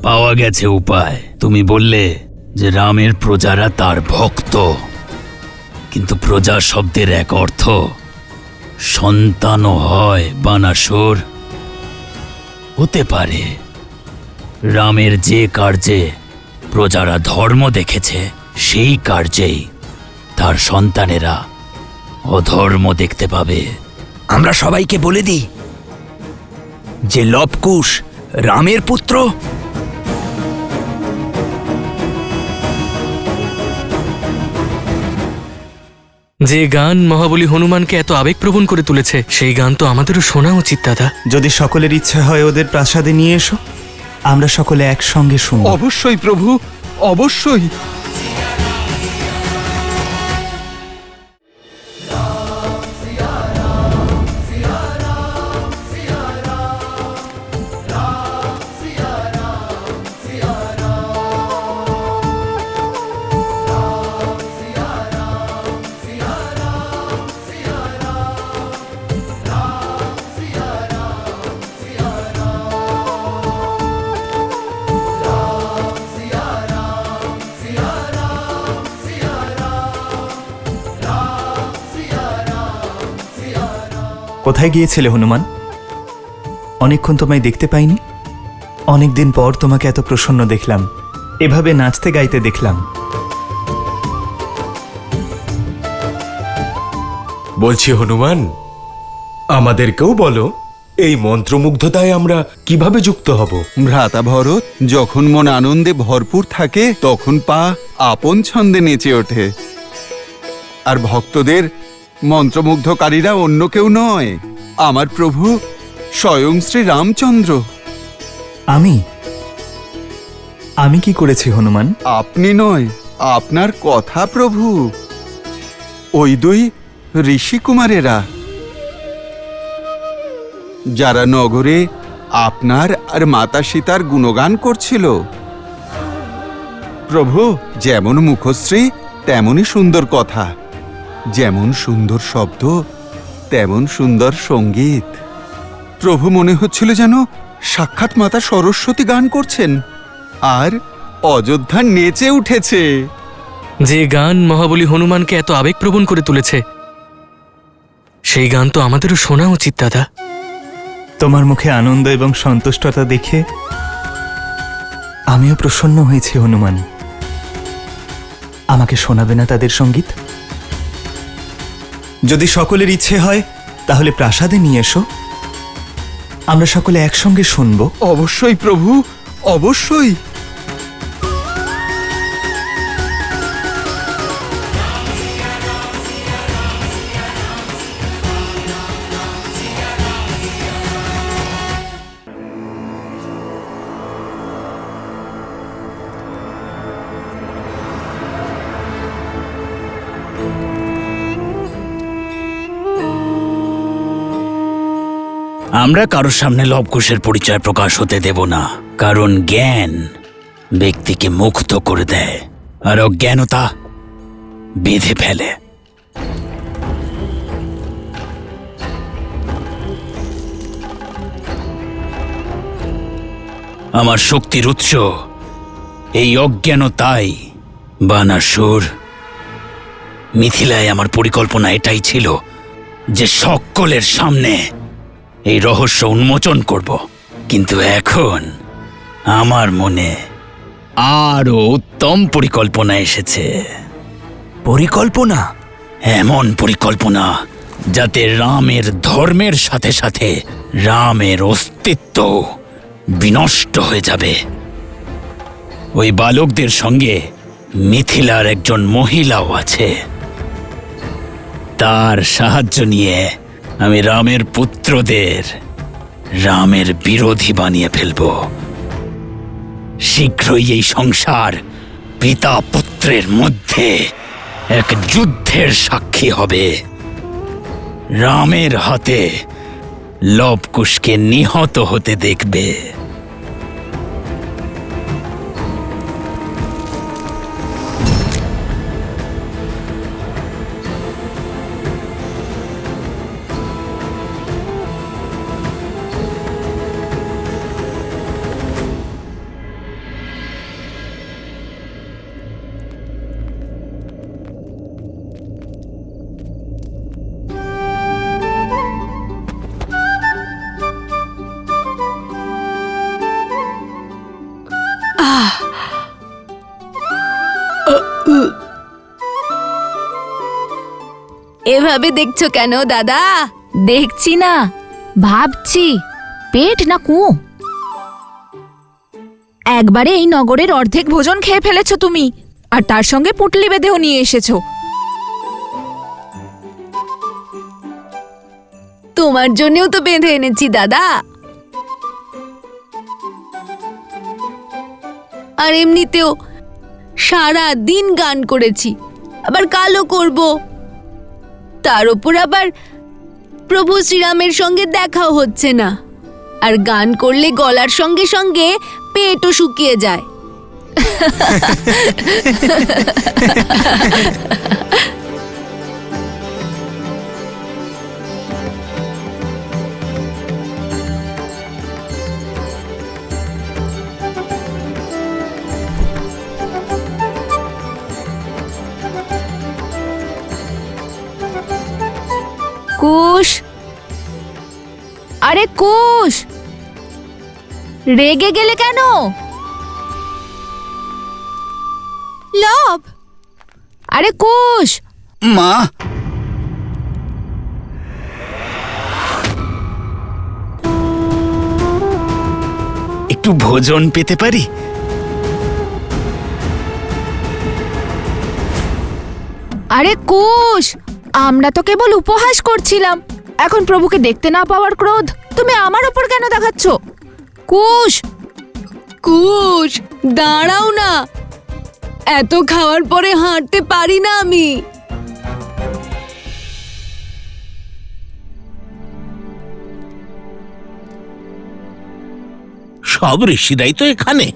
পাওয়া গেছে উপায়। তুমি বললে যে রামের প্রজারা তার ভক্ত, কিন্তু প্রজা শব্দের এক অর্থ সন্তানও হয় বানাসুর। হতে পারে রামের যে কার্যে প্রজারা ধর্ম দেখেছে, সেই কার্যেই তার সন্তানেরা অধর্ম দেখতে পাবে। আমরা সবাইকে বলে দিই যে লবকুশ রামের পুত্র। যে গান মহাবলী হনুমানকে এত আবেগপ্রবণ করে তুলেছে সেই গান তো আমাদেরও শোনা উচিত দাদা। যদি সকলের ইচ্ছা হয় ওদের প্রাসাদে নিয়ে এসো, আমরা সকলে একসঙ্গে শুনব। অবশ্যই প্রভু, অবশ্যই। কোথায় গিয়েছিলে হনুমান? অনেকক্ষণ তোমায় দেখতে পাইনি। অনেকদিন পর তোমাকে এত প্রসন্ন দেখলাম, এভাবে নাচতে গাইতে দেখলাম। বলছি হনুমান, আমাদেরকেও বলো এই মন্ত্রমুগ্ধতায় আমরা কিভাবে যুক্ত হব। ভ্রাতা ভরত, যখন মন আনন্দে ভরপুর থাকে তখন পা আপন ছন্দে নেচে ওঠে। আর ভক্তদের মন্ত্রমুগ্ধকারীরা অন্য কেউ নয়, আমার প্রভু স্বয়ং শ্রী রামচন্দ্র। আমি কি করেছি হনুমান? আপনি নয়, আপনার কথা প্রভু। ওই দুই ঋষিকুমারেরা যারা নগরে আপনার আর মাতা সীতার গুণগান করছিল। প্রভু, যেমন মুখশ্রী তেমনই সুন্দর কথা, যেমন সুন্দর শব্দ তেমন সুন্দর সঙ্গীত। প্রভু, মনে হচ্ছিল যেন সাক্ষাৎ মাতা সরস্বতী গান করছেন আর অযোধ্যা নেচে উঠেছে। যে গান মহাবলী হনুমানকে এত আবেগপ্রবণ করে তুলেছে সেই গান তো আমাদেরও শোনা উচিত দাদা। তোমার মুখে আনন্দ এবং সন্তুষ্টতা দেখে আমিও প্রসন্ন হয়েছি হনুমান। আমাকে শোনাবে না তাদের সঙ্গীত? যদি সকলের ইচ্ছে হয় তাহলে প্রাসাদে নিয়ে এসো, আমরা সকলে একসঙ্গে শুনব। অবশ্যই প্রভু, অবশ্যই। আমরা কারোর সামনে লবকুশের পরিচয় প্রকাশ হতে দেব না, কারণ জ্ঞান ব্যক্তিকে মুক্ত করে দেয় আর অজ্ঞানতা বেঁধে ফেলে। আমার শক্তির উৎস এই অজ্ঞানতাই। বানাসুর, মিথিলায় আমার পরিকল্পনা এটাই ছিল যে সকলের সামনে এই রহস্য উন্মোচন করব, কিন্তু এখন আমার মনে আরো উত্তম পরিকল্পনা এসেছে। পরিকল্পনা, এমন পরিকল্পনা যাতে রামের ধর্মের সাথে সাথে রামের অস্তিত্ব বিনষ্ট হয়ে যাবে। ওই বালকদের সঙ্গে মিথিলার একজন মহিলাও আছে। তার সাহায্য নিয়ে আমি রামের পুত্রদের রামের বিরোধী বানিয়ে ফেলব। শীঘ্রই এই সংসার পিতা পুত্রের মধ্যে এক যুদ্ধের সাক্ষী হবে। রামের হাতে লবকুশকে নিহত হতে দেখবে। এভাবে দেখছো কেন দাদা? দেখছি না, ভাবছি পেট না কুয়ো। একবারে এই নগরের অর্ধেক ভোজন খেয়ে ফেলেছো তুমি, আর তার সঙ্গে পুটলি বেঁধেও নিয়ে এসেছো। তোমার জন্যও তো বেঁধে এনেছি দাদা। আর এমনিতেও সারা দিন গান করেছি, আবার কালও করব। তার উপর আবার প্রভু শ্রীরামের সঙ্গে দেখাও হচ্ছে না, আর গান করলে গলার সঙ্গে সঙ্গে পেটও শুকিয়ে যায়। কুশ, আরে কুশ, রেগে গেলে কেন? লব, আরে কুশ। মা, একটু ভোজন পেতে পারি? আরে কুশ, আমরা তো কেবল উপহাস করছিলাম। এখন প্রভুকে দেখতে না পাওয়ার ক্রোধ তুমি আমার উপর কেন দেখাচ্ছ? কুশ, কুশ, দাঁড়াও না, এত খাওয়ার পরে হাঁটতে পারি না আমি। সব ঋষিরাই তো এখানে,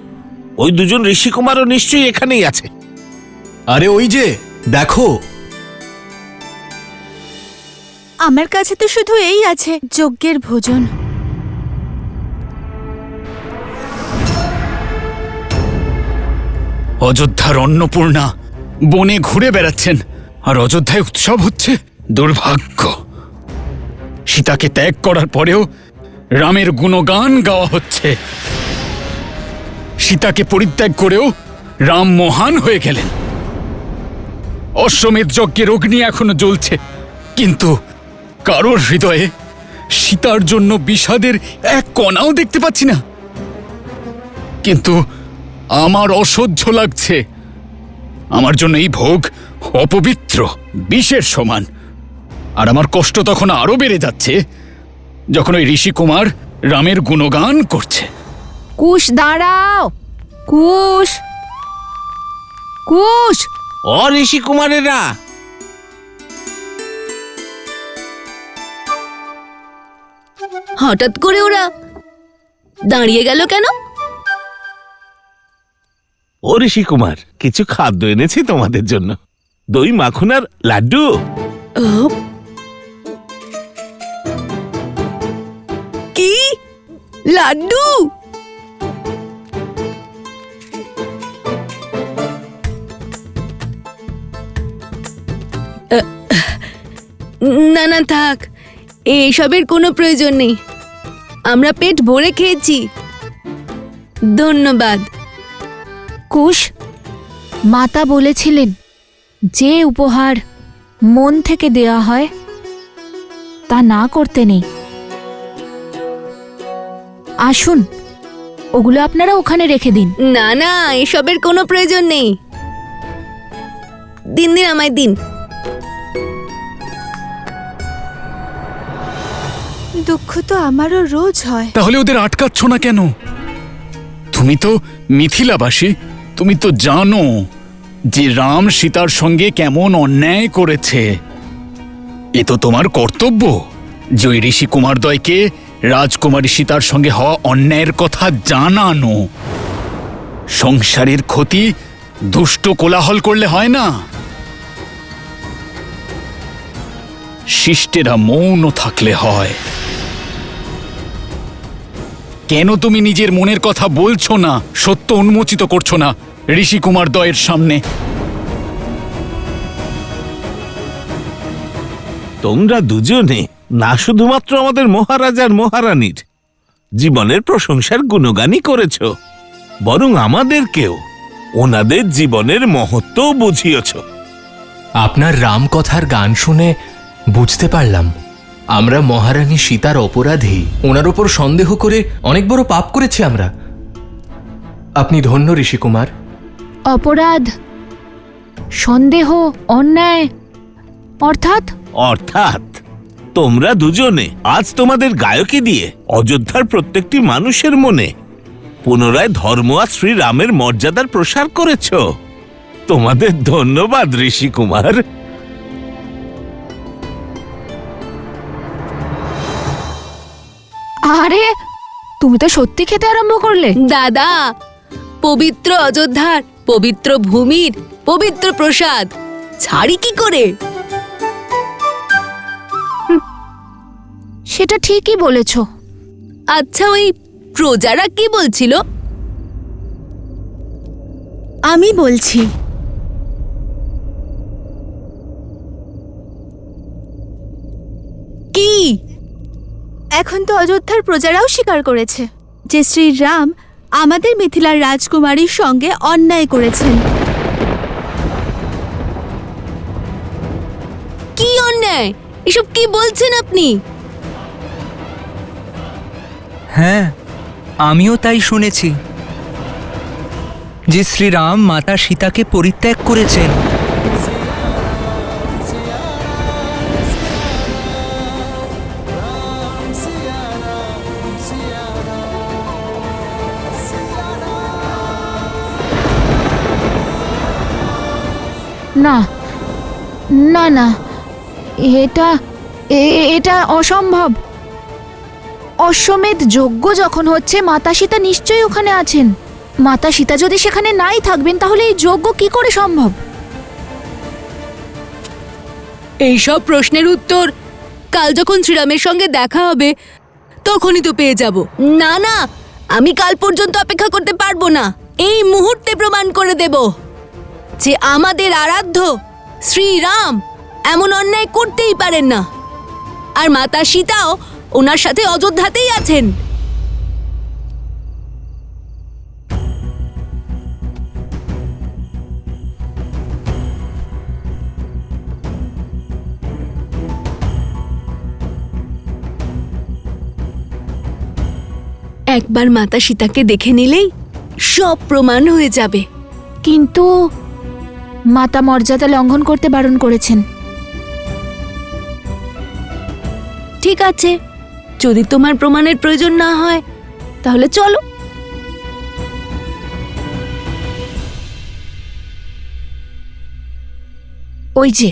ওই দুজন ঋষিকুমারও নিশ্চয়ই এখানেই আছে। আরে ওই যে দেখো, আমার কাছে তো শুধু এই আছে, যজ্ঞের ভোজন। অযোধ্যার অন্নপূর্ণা বনে ঘুরে বেড়াচ্ছেন, আর অযোধ্যায় উৎসব হচ্ছে। দুর্ভাগ্য, সীতাকে ত্যাগ করার পরেও রামের গুণগান গাওয়া হচ্ছে। সীতাকে পরিত্যাগ করেও রাম মহান হয়ে গেলেন। অশ্বমেধ যজ্ঞের অগ্নি এখনো জ্বলছে, কিন্তু কারোর হৃদয়ে সীতার জন্য বিষাদের এক কণাও দেখতে পাচ্ছি না। কিন্তু আমার অসহ্য লাগছে। আমার জন্য এই ভোগ অপবিত্র, বিষের সমান। আর আমার কষ্ট তখন আরো বেড়ে যাচ্ছে যখন ওই ঋষি কুমার রামের গুণগান করছে। কুশ দাঁড়াও, কুশ, কুশ। ও ঋষিকুমারেরা, হঠাৎ করে ওরা দাঁড়িয়ে গেল কেন? ও ঋষিকুমার, কিছু খাদ্য এনেছি তোমাদের জন্য, দই মাখন আর লাড্ডু। কি লাড্ডু? না না থাক, এসবের কোনো প্রয়োজন নেই, আমরা পেট ভরে খেয়েছি, ধন্যবাদ। কুশ, মাতা বলেছিলেন যে উপহার মন থেকে দেয়া হয় তা না করতে নেই। আসুন, ওগুলো আপনারা ওখানে রেখে দিন। না না, এসবের কোনো প্রয়োজন নেই, দিন দিন আমায় দিন। দুঃখ তো আমারও রোজ হয়। তাহলে ওদের আটকাচ্ছ না কেন? তুমি তো মিথিলাবাসী, তুমি তো জানো যে রাম সীতার সঙ্গে কেমন অন্যায় করেছে। এ তো তোমার কর্তব্য যে ওই ঋষি কুমারদ্বয়কে রাজকুমারী সীতার সঙ্গে হওয়া অন্যায়ের কথা জানানো। সংসারের ক্ষতি দুষ্ট কোলাহল করলে হয় না। শিষ্টেরা মৌন থাকলে হয়। কেন তুমি নিজের মনের কথা বলছো না, সত্য উন্মোচিত করছো না ঋষি কুমারদ্বয়ের সামনে? তোমরা দুজনে না শুধুমাত্র আমাদের মহারাজার মহারানীর জীবনের প্রশংসার গুণগানই করেছ, বরং আমাদেরকেও ওনাদের জীবনের মহত্ব বুঝিয়েছ। আপনার রামকথার গান শুনে বুঝতে পারলাম আমরা মহারানী সীতার অপরাধী। ওনার ওপর সন্দেহ করে অনেক বড় পাপ করেছি আমরা। আপনি ধন্য ঋষিকুমার। অপরাধ, সন্দেহ, অন্যায়, অর্থাৎ অর্থাৎ তোমরা দুজনে আজ তোমাদের গায়কী দিয়ে অযোধ্যার প্রত্যেকটি মানুষের মনে পুনরায় ধর্ম আর শ্রীরামের মর্যাদার প্রসার করেছ। তোমাদের ধন্যবাদ ঋষি কুমার। আরে তুমি তো সত্যি খেতে আরম্ভ করলে। দাদা, পবিত্র অযোধ্যার পবিত্র ভূমির পবিত্র প্রসাদ ছাড়ি কি করে? সেটা ঠিকই বলেছ। আচ্ছা, ওই প্রজারা কি বলছিল? আমি বলছি, কি? এখন তো অযোধ্যার প্রজারাও স্বীকার করেছে যে শ্রীরাম আমাদের মিথিলার রাজকুমারীর সঙ্গে অন্যায় করেছেন। কি অন্যায়? এসব কি বলছেন আপনি? হ্যাঁ, আমিও তাই শুনেছি যে শ্রীরাম মাতা সীতাকে পরিত্যাগ করেছেন। না না না, এটা অসম্ভব। অশ্বমেধ যজ্ঞ যখন হচ্ছে, মাতা সীতা নিশ্চয়ই ওখানে আছেন। মাতা সীতা যদি সেখানে নাই থাকবেন তাহলে এই যজ্ঞ কি করে সম্ভব? এইসব প্রশ্নের উত্তর কাল যখন শ্রীরামের সঙ্গে দেখা হবে তখনই তো পেয়ে যাব। না না, আমি কাল পর্যন্ত অপেক্ষা করতে পারবো না। এই মুহূর্তে প্রমাণ করে দেব যে আমাদের আরাধ্য শ্রীরাম এমন অন্যায় করতেই পারেন না, আর মাতা সীতাও ওনার সাথে অযোধ্যাতেই আছেন। একবার মাতা সীতাকে দেখে নিলেই সব প্রমাণ হয়ে যাবে। কিন্তু মাতা মর্যাদা লঙ্ঘন করতে বারণ করেছেন। ঠিক আছে, যদি তোমার প্রমাণের প্রয়োজন না হয় তাহলে চলো। ওই যে,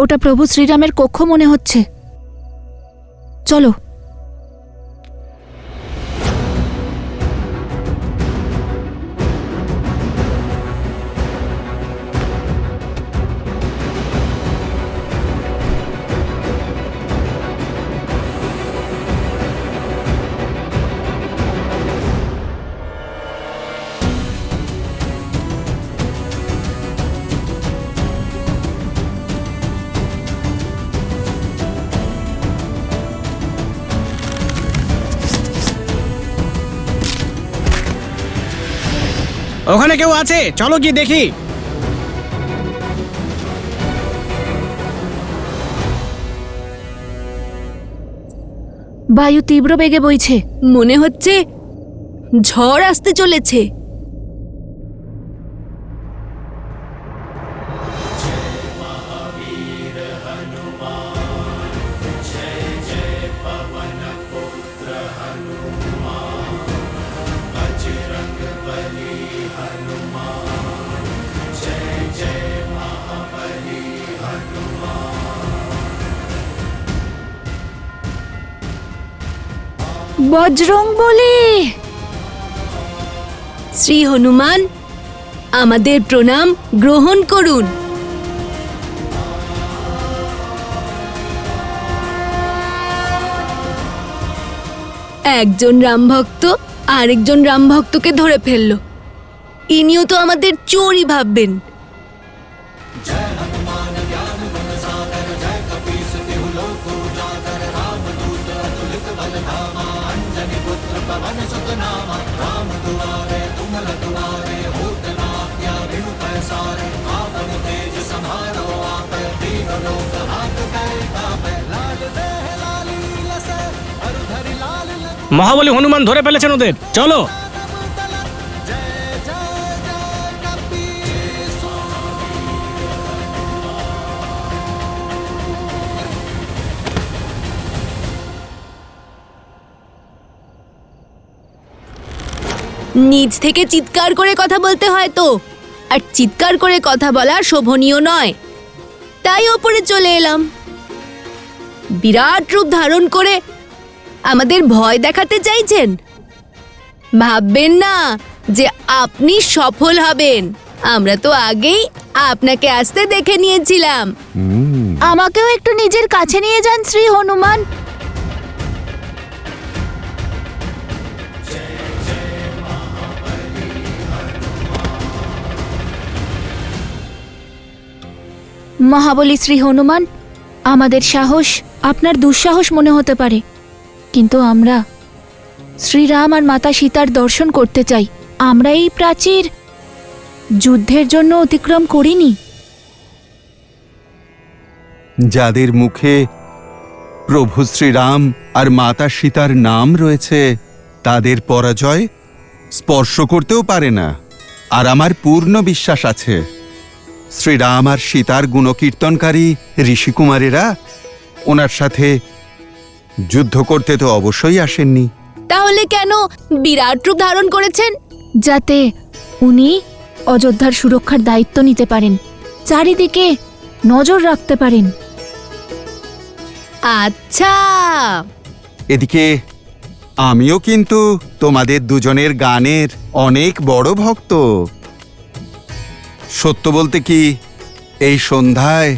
ওটা প্রভু শ্রীরামের কক্ষ মনে হচ্ছে। চলো। ওখানে কেউ আছে? চলো গিয়ে দেখি। বায়ু তীব্র বেগে বইছে, মনে হচ্ছে ঝড় আসতে চলেছে। বজরংবলী! শ্রী হনুমান, আমাদের প্রণাম গ্রহণ করুন। একজন রামভক্ত আরেকজন রামভক্তকে ধরে ফেলল। ইনিও তো আমাদের চোরই ভাববেন। মহাবলী হনুমান ধরে ফেলেছেন ওদের। চলো। নিচ থেকে চিৎকার করে কথা বলতে হয় তো, আর চিৎকার করে কথা বলা শোভনীয় নয়, তাই ওপরে চলে এলাম। বিরাট রূপ ধারণ করে আমাদের ভয় দেখাতে চাইছেন? ভাববেন না যে আপনি সফল হবেন, আমরা তো আগেই আপনাকে আসতে দেখে নিয়েছিলাম। আমাকেও একটু নিজের কাছে নিয়ে যান শ্রী হনুমান। মহাবলী শ্রী হনুমান, আমাদের সাহস আপনার দুঃসাহস মনে হতে পারে, কিন্তু আমরা শ্রীরাম আর মাতা সীতার দর্শন করতে চাই। আমরা এই প্রাচীর যুদ্ধের জন্য অতিক্রম করিনি। যাদের মুখে প্রভু শ্রীরাম আর মাতা সীতার নাম রয়েছে, তাদের পরাজয় স্পর্শ করতেও পারে না। আর আমার পূর্ণ বিশ্বাস আছে শ্রীরাম আর সীতার গুণকীর্তনকারী ঋষিকুমারেরা ওনার সাথে যুদ্ধ করতে তো অবশ্যই আসেননি। তাহলে কেন বিরাট রূপ ধারণ করেছেন? যাতে উনি অযোধ্যার সুরক্ষার দায়িত্ব নিতে পারেন, চারিদিকে নজর রাখতে পারেন। আচ্ছা, এদিকে আমিও কিন্তু তোমাদের দুজনের গানের অনেক বড় ভক্ত। সত্য বলতে কি, এই সন্ধ্যায়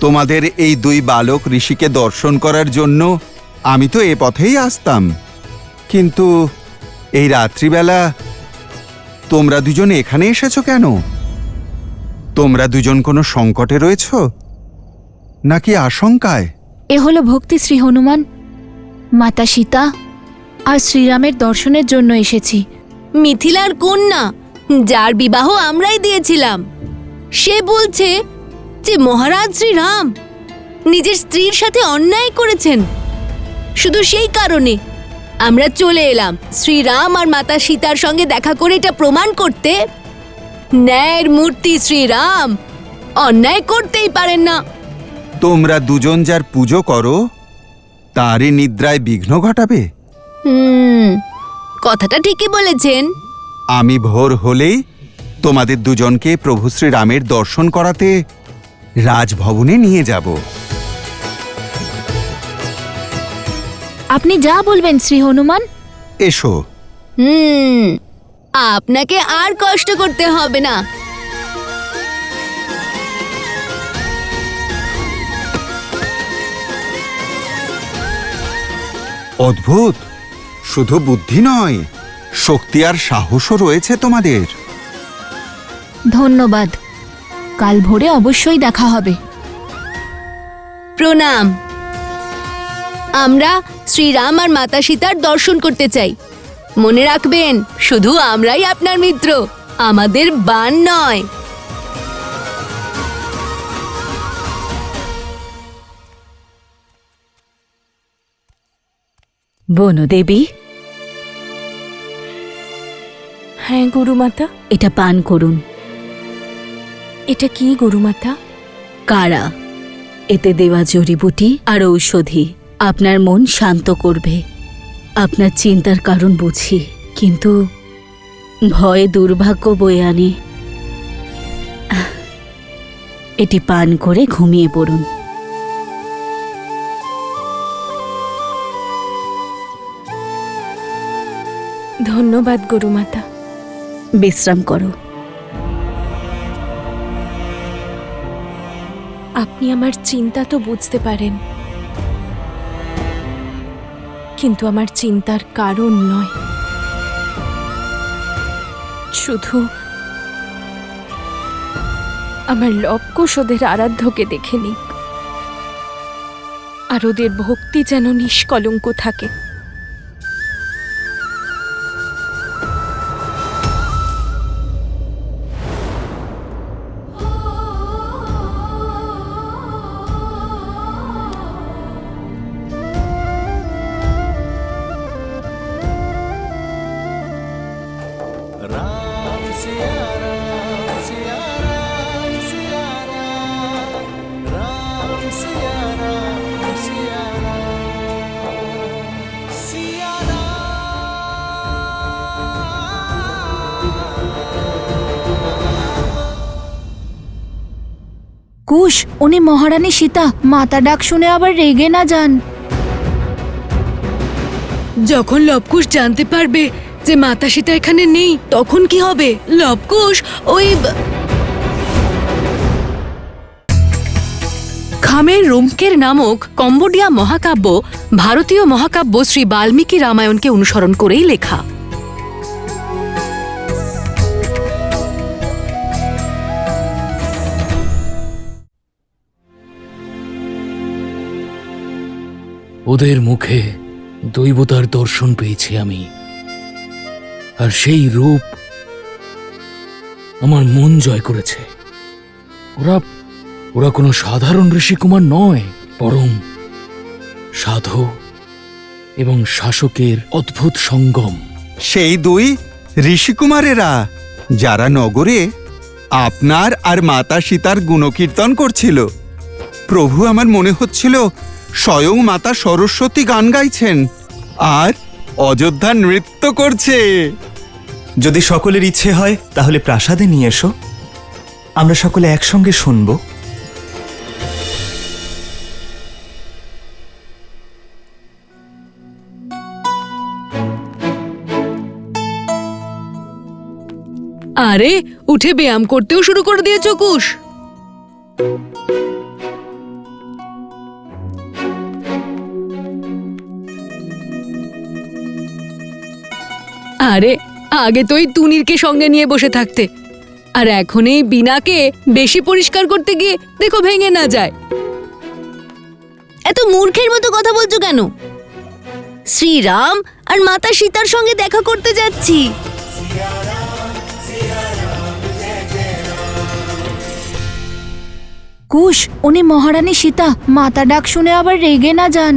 তোমাদের এই দুই বালক ঋষিকে দর্শন করার জন্য আমি তো এ পথেই আসতাম, কিন্তু এই রাত্রিবেলা তোমরা দুজন এখানে এসেছো কেন? তোমরা দুজন কোনো সংকটে রয়েছ নাকি আশঙ্কায়? এ হলো ভক্তি শ্রী হনুমান। মাতা সীতা আর শ্রীরামের দর্শনের জন্য এসেছি। মিথিলার কন্যা, যার বিবাহ আমরাই দিয়েছিলাম, সে বলছে যে মহারাজ শ্রীরাম নিজের স্ত্রীর সাথে অন্যায় করেছেন। শুধু সেই কারণে আমরা চলে এলাম শ্রীরাম আর মাতা সীতার সঙ্গে দেখা করে এটা প্রমাণ করতে। ন্যায়ের মূর্তি শ্রীরাম অন্যায় করতেই পারেন না। তোমরা দুজন যার পুজো করো তারই নিদ্রায় বিঘ্ন ঘটাবে? কথাটা ঠিকই বলেছেন। আমি ভোর হলেই তোমাদের দুজনকে প্রভু শ্রীরামের দর্শন করাতে রাজভবনে নিয়ে যাব। আপনি যা বলবেন শ্রী হনুমান। এসো। আপনাকে আর কষ্ট করতে হবে না। অদ্ভুত, শুধু বুদ্ধি নয়, শক্তি আর সাহসও রয়েছে তোমাদের। ধন্যবাদ, কাল ভোরে অবশ্যই দেখা হবে। প্রণাম। আমরা শ্রীরাম আর মাতা সীতার দর্শন করতে চাই। মনে রাখবেন, শুধু আমরাই আপনার মিত্র, আমাদের বান নয়। বনদেবী, হ্যাঁ গুরুমাতা। এটা পান করুন। এটা কি গুরুমাতা? কারা, এতে দেওয়া জড়িবুটি আর ঔষধি আপনার মন শান্ত করবে। আপনার চিন্তার কারণ বুঝি, কিন্তু ভয় দুর্ভাগ্য বয়ে আনে। এটি পান করে ঘুমিয়ে পড়ুন। ধন্যবাদ গুরুমাতা। বিশ্রাম করো। আপনি আমার চিন্তা তো বুঝতে পারেন, কিন্তু আমার চিন্তার কারণ নয়। শুধু আমার লবকুশ ওদের আরাধ্যকে দেখে নিক, আর ওদের ভক্তি যেন নিষ্কলঙ্ক থাকে। राम सिया राम सिया राम सिया राम राम सिया राम सिया राम কুশ, উনি মহারানী সীতা, মাতা ডাক শুনে আবার রেগে না যান। যখন লবকুশ জানতে পারবে যে মাতা সীতা এখানে নেই তখন কি হবে? লবকুশ ওই খামের রুমকের নামক কম্বোডিয়া মহাকাব্য ভারতীয় মহাকাব্য শ্রী বাল্মীকি রামায়ণকে অনুসরণ করেই লেখা। ওদের মুখে দৈবতার দর্শন পেয়েছি আমি, আর সেই রূপ আমার মন জয় করেছে। ওরা কোনো সাধারণ ঋষিকুমার নয়, বরং সাধু এবং শাসকের অদ্ভুত সঙ্গম। সেই দুই ঋষিকুমারেরা যারা নগরে আপনার আর মাতা সীতার গুণকীর্তন করছিল। প্রভু, আমার মনে হচ্ছিল স্বয়ং মাতা সরস্বতী গান গাইছেন আর অযোধ্যা নৃত্য করছে। যদি সকলের ইচ্ছে হয় তাহলে প্রাসাদে নিয়ে এসো, আমরা সকলে একসঙ্গে শুনব। আরে উঠে ব্যায়াম করতেও শুরু করে দিয়েছ কুশ। আরে আগে তো এই তুনিরকে সঙ্গে নিয়ে বসে থাকতে, আর এখন এই বিনাকে বেশি পরিষ্কার করতে গিয়ে দেখো ভেঙে না যায়। এত মূর্খের মতো কথা বলছো কেন? শ্রীরাম আর মাতা সীতার সঙ্গে দেখা করতে যাচ্ছি। কুশ, উনি মহারানী সীতা, মাতা ডাক শুনে আবার রেগে না যান।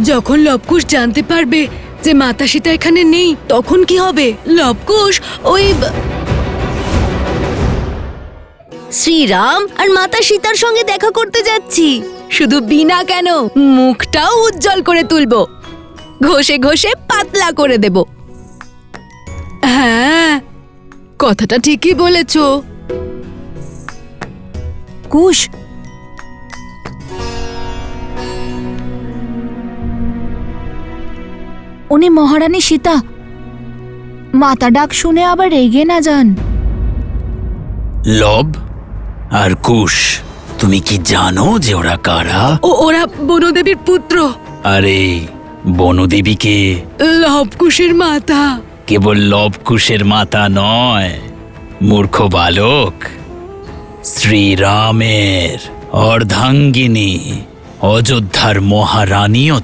যখন লবকুশ জানতে পারবে যে মাতা সীতা এখানে নেই তখন কি হবে? লবকুশ ওই শ্রীরাম আর মাতা সীতার সঙ্গে দেখা করতে যাচ্ছি। শুধু বিনা কেন, মুখটাও উজ্জ্বল করে তুলবো, ঘষে ঘষে পাতলা করে দেব। হ্যাঁ, কথাটা ঠিকই বলেছ। কুশ, উনি মহারানী সীতা, মাতা ডাক শুনে আবার রেগে না যান। লব আর কুশ, তুমি কি জানো যে ওরা কারা? ওরা বনদেবীর পুত্র। আরে বনদেবীকে লবকুশের মাতা। কেবল লবকুশের মাতা নয়, মূর্খ বালক, শ্রীরামের অর্ধাঙ্গিনী, অযোধ্যার মহারানীও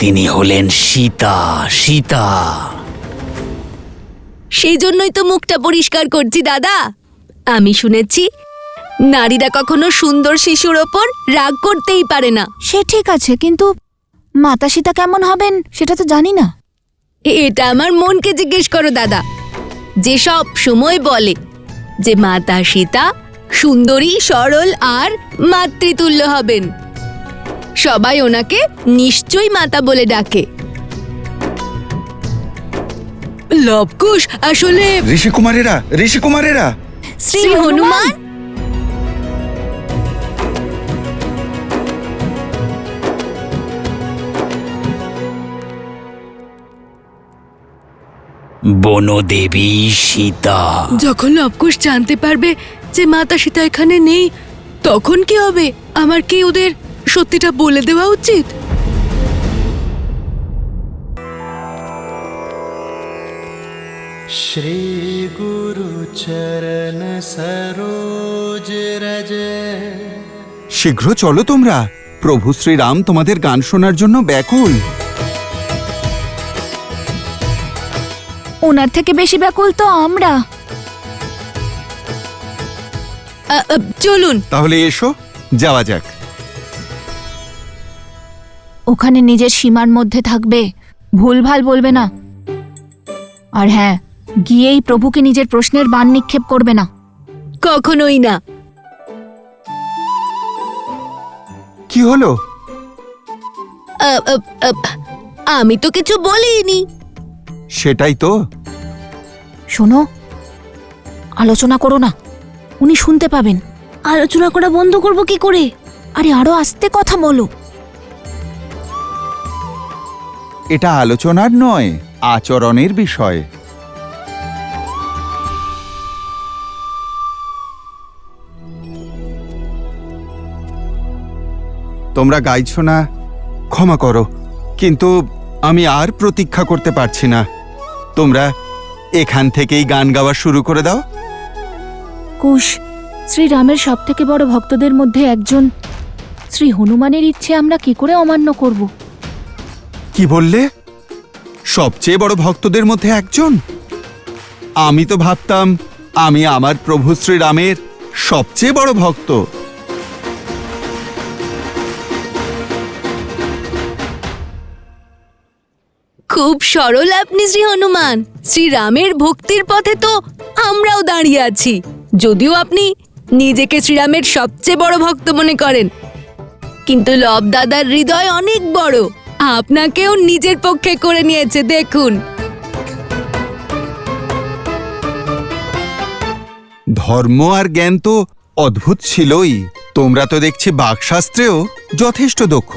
তিনি হলেন সীতা। সীতা। সেই জন্যই তো মুখটা পরিষ্কার করছি দাদা। আমি শুনেছি নারীরা কখনো সুন্দর শিশুর ওপর রাগ করতেই পারে না। সে ঠিক আছে, কিন্তু মাতা সীতা কেমন হবেন সেটা তো জানি না। এটা আমার মনকে জিজ্ঞেস করো দাদা, যে সব সময় বলে যে মাতা সীতা সুন্দরী, সরল আর মাতৃতুল্য হবেন। সবাই ওনাকে নিশ্চয়ই মাতা বলে ডাকে। লবকুশ আসলে ঋষিকুমারেরা শ্রী হনুমান। বনদেবী সীতা। যখন লবকুশ জানতে পারবে যে মাতা সীতা এখানে নেই তখন কি হবে? আমার কি ওদের সত্যিটা বলে দেওয়া উচিত? श्री गुरु चरण सरोज रज। শীঘ্র চলো তোমরা, প্রভু শ্রীরাম তোমাদের গান শোনার জন্য ব্যাকুল। ওনার থেকে বেশি ব্যাকুল তো আমরা। চলুন তাহলে এসো, যাওয়া যাক। ওখানে নিজের সীমার মধ্যে থাকবে, ভুলভাল বলবে না। আর হ্যাঁ, গিয়েই প্রভুকে নিজের প্রশ্নের বাণ নিক্ষেপ করবে না। কখনোই না। কি হলো? আমি তো কিছু বলিনি। সেটাই তো। শোনো, আলোচনা করো না, উনি শুনতে পাবেন। আলোচনা করা বন্ধ করব কি করে? আরে আরো আস্তে কথা বলো। এটা আলোচনার নয়, আচরণের বিষয়। তোমরা গাইছো না, ক্ষমা করো, কিন্তু আমি আর প্রতীক্ষা করতে পারছি না। তোমরা এখান থেকেই গান গাওয়া শুরু করে দাও। কুশ, শ্রীরামের সব থেকে বড় ভক্তদের মধ্যে একজন শ্রী হনুমানের ইচ্ছে আমরা কি করে অমান্য করব? কি বললে? সবচেয়ে বড় ভক্তদের মধ্যে একজন? আমি তো ভাবতাম আমি আমার প্রভু শ্রীরামের সবচেয়ে বড় ভক্ত। খুব সরল আপনি শ্রী হনুমান। শ্রীরামের ভক্তির পথে তো আমরাও দাঁড়িয়ে আছি। যদিও আপনি নিজেকে শ্রীরামের সবচেয়ে বড় ভক্ত মনে করেন, কিন্তু লব দাদার হৃদয় অনেক বড়। আপনাকেও নিজের পক্ষে করে নিয়েছে, দেখুন। ধর্ম আর জ্ঞান তো অদ্ভুত ছিলই। তোমরা তো দেখছি বাকশাস্ত্রেও যথেষ্ট দক্ষ।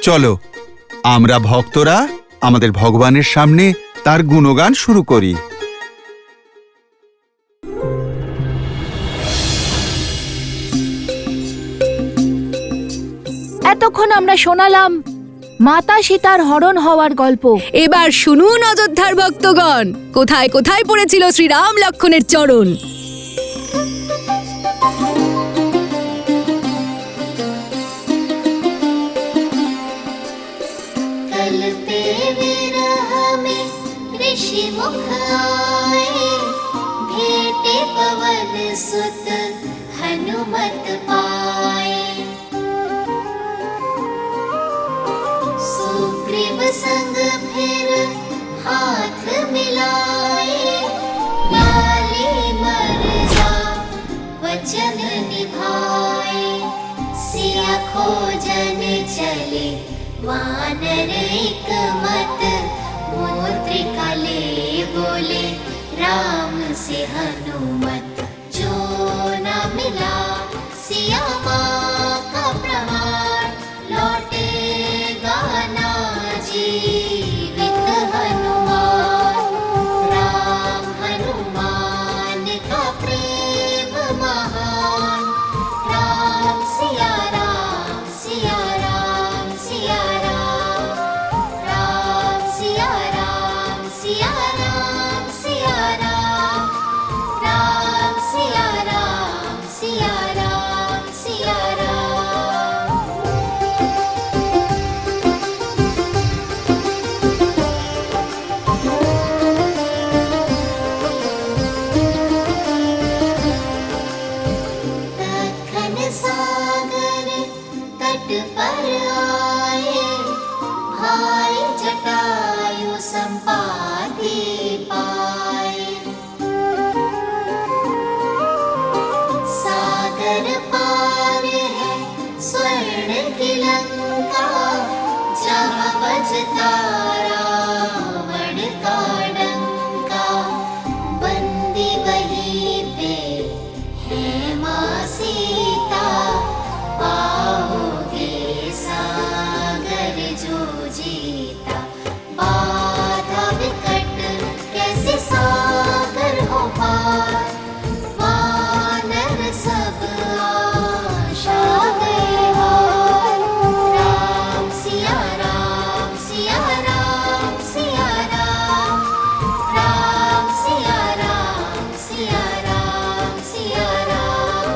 চলো আমরা ভক্তরা আমাদের ভগবানের সামনে তার গুণগান শুরু করি। এতক্ষণ আমরা শোনালাম মাতা সীতার হরণ হওয়ার গল্প। এবার শুনুন অযোধ্যার ভক্তগণ, কোথায় কোথায় পড়েছিল শ্রীরাম লক্ষ্মণের চরণ। कलते विरह में ऋषि मुख आए, भेटे पवन सुत हनुमत पाए। सुग्रीव संग फिर हाथ मिलाए, लाली मर्जा वचन निभाए। सिया खोजन चले वानर एक मत, मुद्रिका ले बोले राम से हनुमत। जो न मिला सिया माँ का प्रहार, लौटेगा ना जीवित हनुमान। राम हनुमान का प्रेम महान, राम सिया राम सिया राम सिया राम। राम सिया राम सिया राम सिया राम। राम सिया राम सिया राम सिया राम। दक्खन सागर तट पर आए, भाई जटायु संपादि पाए। सागर पार है स्वर्ण की लंका, जहाँ बजता रावण का डंका। बंदी वहीं पे है माँ सीता, पाओगे सागर जो जीता। बाधा विकट कैसे सागर हो पार, वानर सब आशा गए हार। राम सिया राम सिया राम सिया राम। राम सिया राम सिया राम सिया राम।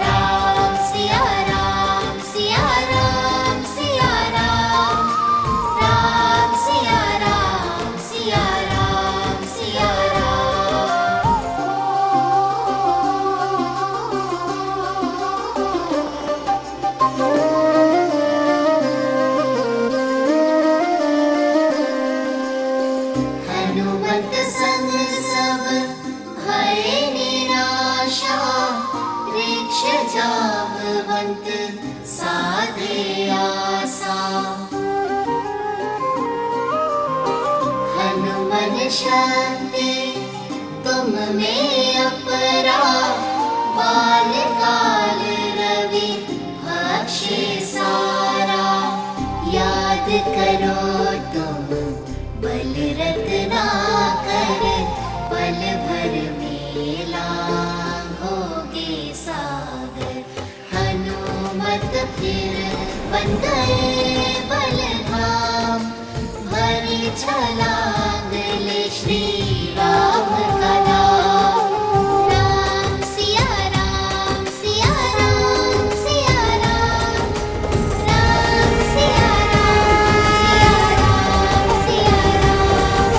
राम सिया राम सिया राम सिया राम। राम सिया राम सिया राम सिया हनुमत संग सब भय निराशा, वृक्ष जामवंत साधे आसा। हनुमन शक्ति तुम में अपरा, करो तुम बल रत्नाकर, पल भर में लांघोगे सागर। हनुमत फिर बन गए बलधाम, भरी छलांग ले श्री राम का नाम। राम सिया राम सिया राम सिया राम, राम सिया राम सिया राम सिया राम,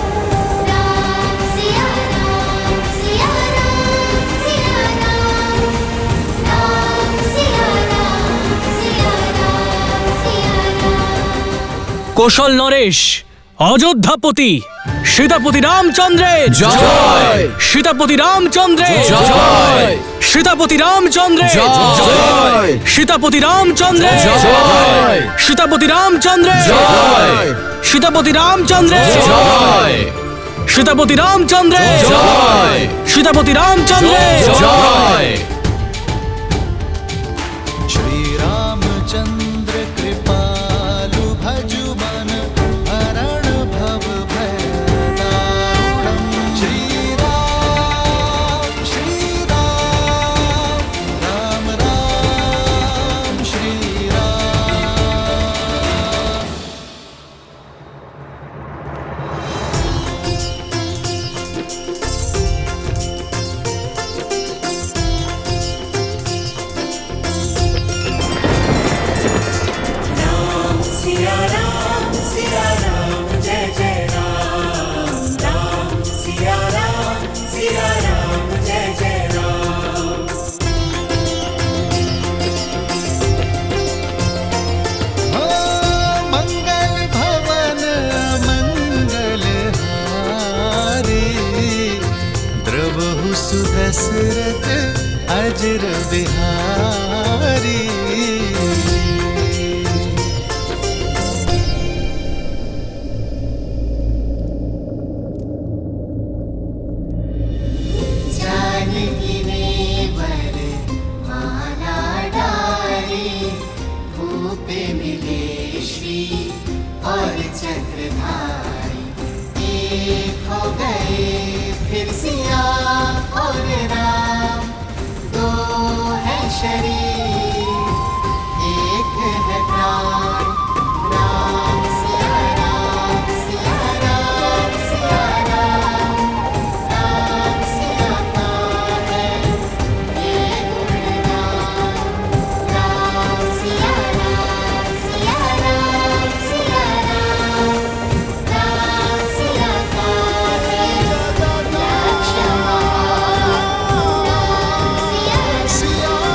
राम सिया राम सिया राम सिया राम, राम सिया राम सिया राम सिया राम। কৌশল নরেশ, অযোধ্যাপতি সীতাপতি রামচন্দ্রের জয়। সীতাপতি রামচন্দ্রের জয়। সীতাপতি রামচন্দ্রের জয়। সীতাপতি রামচন্দ্রের জয়। সীতাপতি রামচন্দ্রের জয়। সীতাপতি রামচন্দ্রের জয়। সীতাপতি রামচন্দ্রের জয়। সীতাপতি রামচন্দ্রের জয়। श्री रामचंद्र कृपालु भजु मन हरण भव भय दारुणम्। श्री राम राम राम श्री राम। मंगल भवन मंगल हारी, द्रवहु सुदशरथ अजर बिहारी। जानकी नेवर माला डारी, भूप मिले श्री और चक्रधारी। एक हो गए फिर सिया और राम, दो है शरीर एक है प्राण। राम सिया राम सिया राम सिया राम, राम सिया का है ये गुणगान। राम सिया राम सिया राम सिया राम, राम सिया का है लक्ष्मण। राम सिया सिया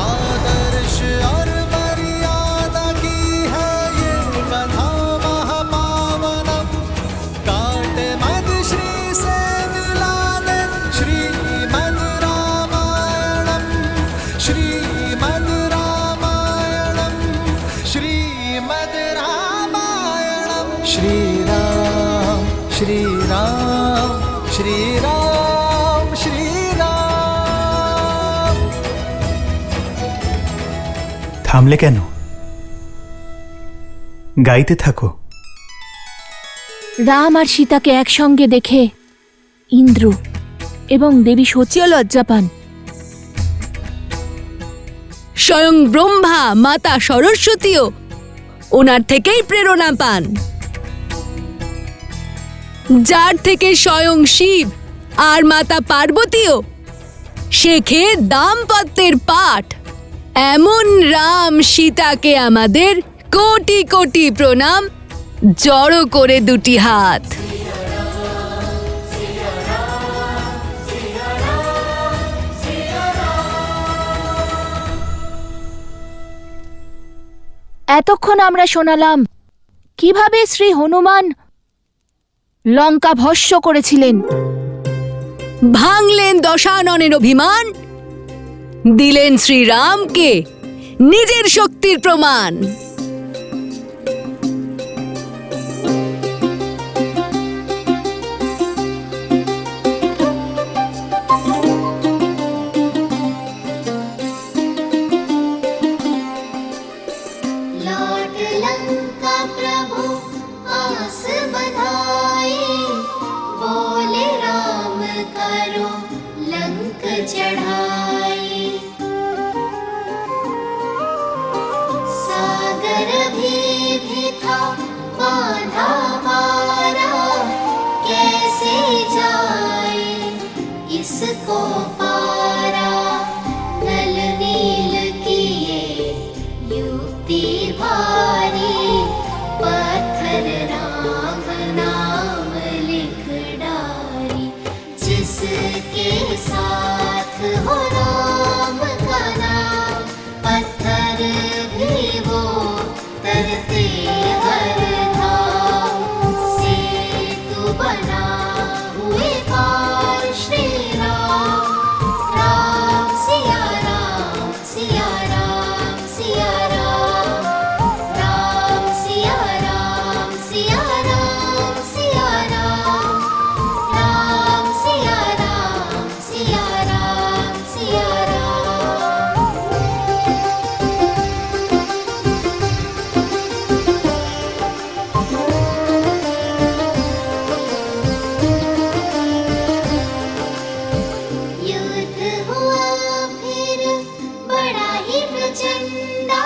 आदर्श और मर्यादा की है ये कथा महापावनम। काटे मद श्री से मिलाने श्रीमद् रामायणम। श्रीमद् रामायणम श्रीमद् रामायणम। श्री राम श्री राम श्री राम श्री राम। থামলে কেন? গাইতে থাকো। রাম আর সীতাকে একসঙ্গে দেখে ইন্দ্র এবং দেবী সতীও লজ্জা পান। স্বয়ং ব্রহ্মা মাতা সরস্বতীও ওনার থেকেই প্রেরণা পান, যার থেকে স্বয়ং শিব আর মাতা পার্বতীও শেখে দাম্পত্যের পাঠ। এমন রাম সীতাকে আমাদের কোটি কোটি প্রণাম, জড়ো করে দুটি হাত। এতক্ষণ আমরা শোনালাম কিভাবে শ্রী হনুমান লঙ্কা ভস্য করেছিলেন। ভাঙলেন দশাননের অভিমান, দিলেন শ্রীরামকে নিজের শক্তির প্রমাণ। लौट लंका प्रभु आस बधाई, बोले राम करो लंक चढ़ाई। सागर भी था बांधा मारा, कैसे जाए इसको पारा। नल नील किए युक्ति भारी, पत्थर राम नाम लिख डारी। जिसके साथ हो राम का नाम, पत्थर भी वो तरते हर धाम। सेतु बना हुए पार श्री राम, राम सिया राम सिया राम सिया राम, राम सिया राम सिया राम सिया राम, राम सिया राम सिया राम सिया राम। युद्ध हुआ फिर बड़ा ही प्रचंडा,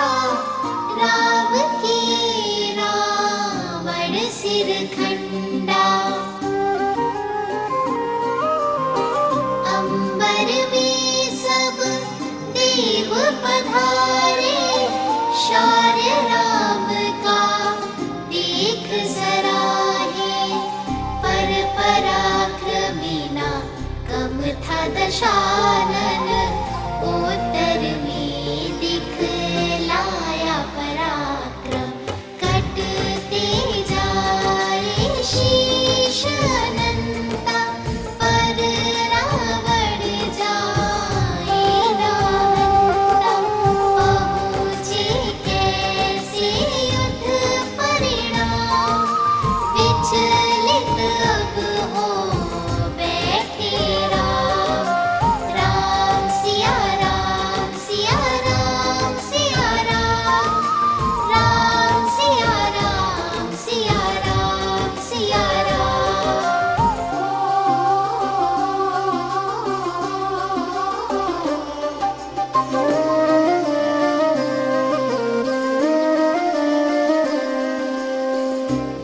राम की रावण सिर खंडा। अंबर में सब देव पधारे, शौर्य राम का देख सराहे। पर पराक्रमी ना कम था दशानन, उत्तर में दिखलाया पराक्रम। कटते जाए शीश अनंता, पर रावण जाए नाहंता। पहुँचे कैसे युद्ध परिणाम, विचलित अब हो बैठे राम। राम सिया राम सिया राम सिया राम, राम सिया राम सिया राम सिया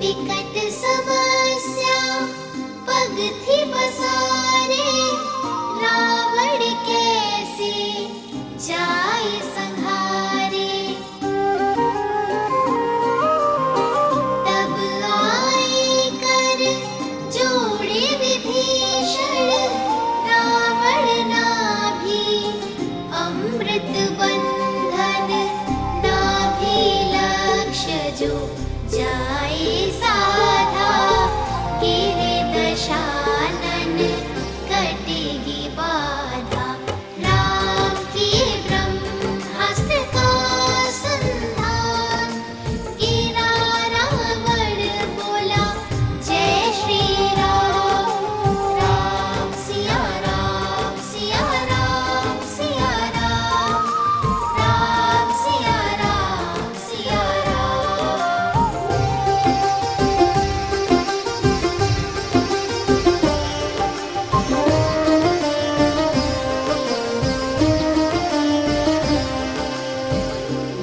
विकट समस्या पग थी पसारे, रावण कैसे जाए संहारे। तब आए कर जोड़े विभीषण, रावण नाभि अमृत बंधन। नाभि लक्ष्य जो जाए साधा, गिरे दशानन कटेगी बाधा। राम के ब्रह्मास्त्र का संधान, गिरा रावण बोला जय श्री राम। राम सिया राम सिया राम सिया राम, राम सिया राम सिया राम।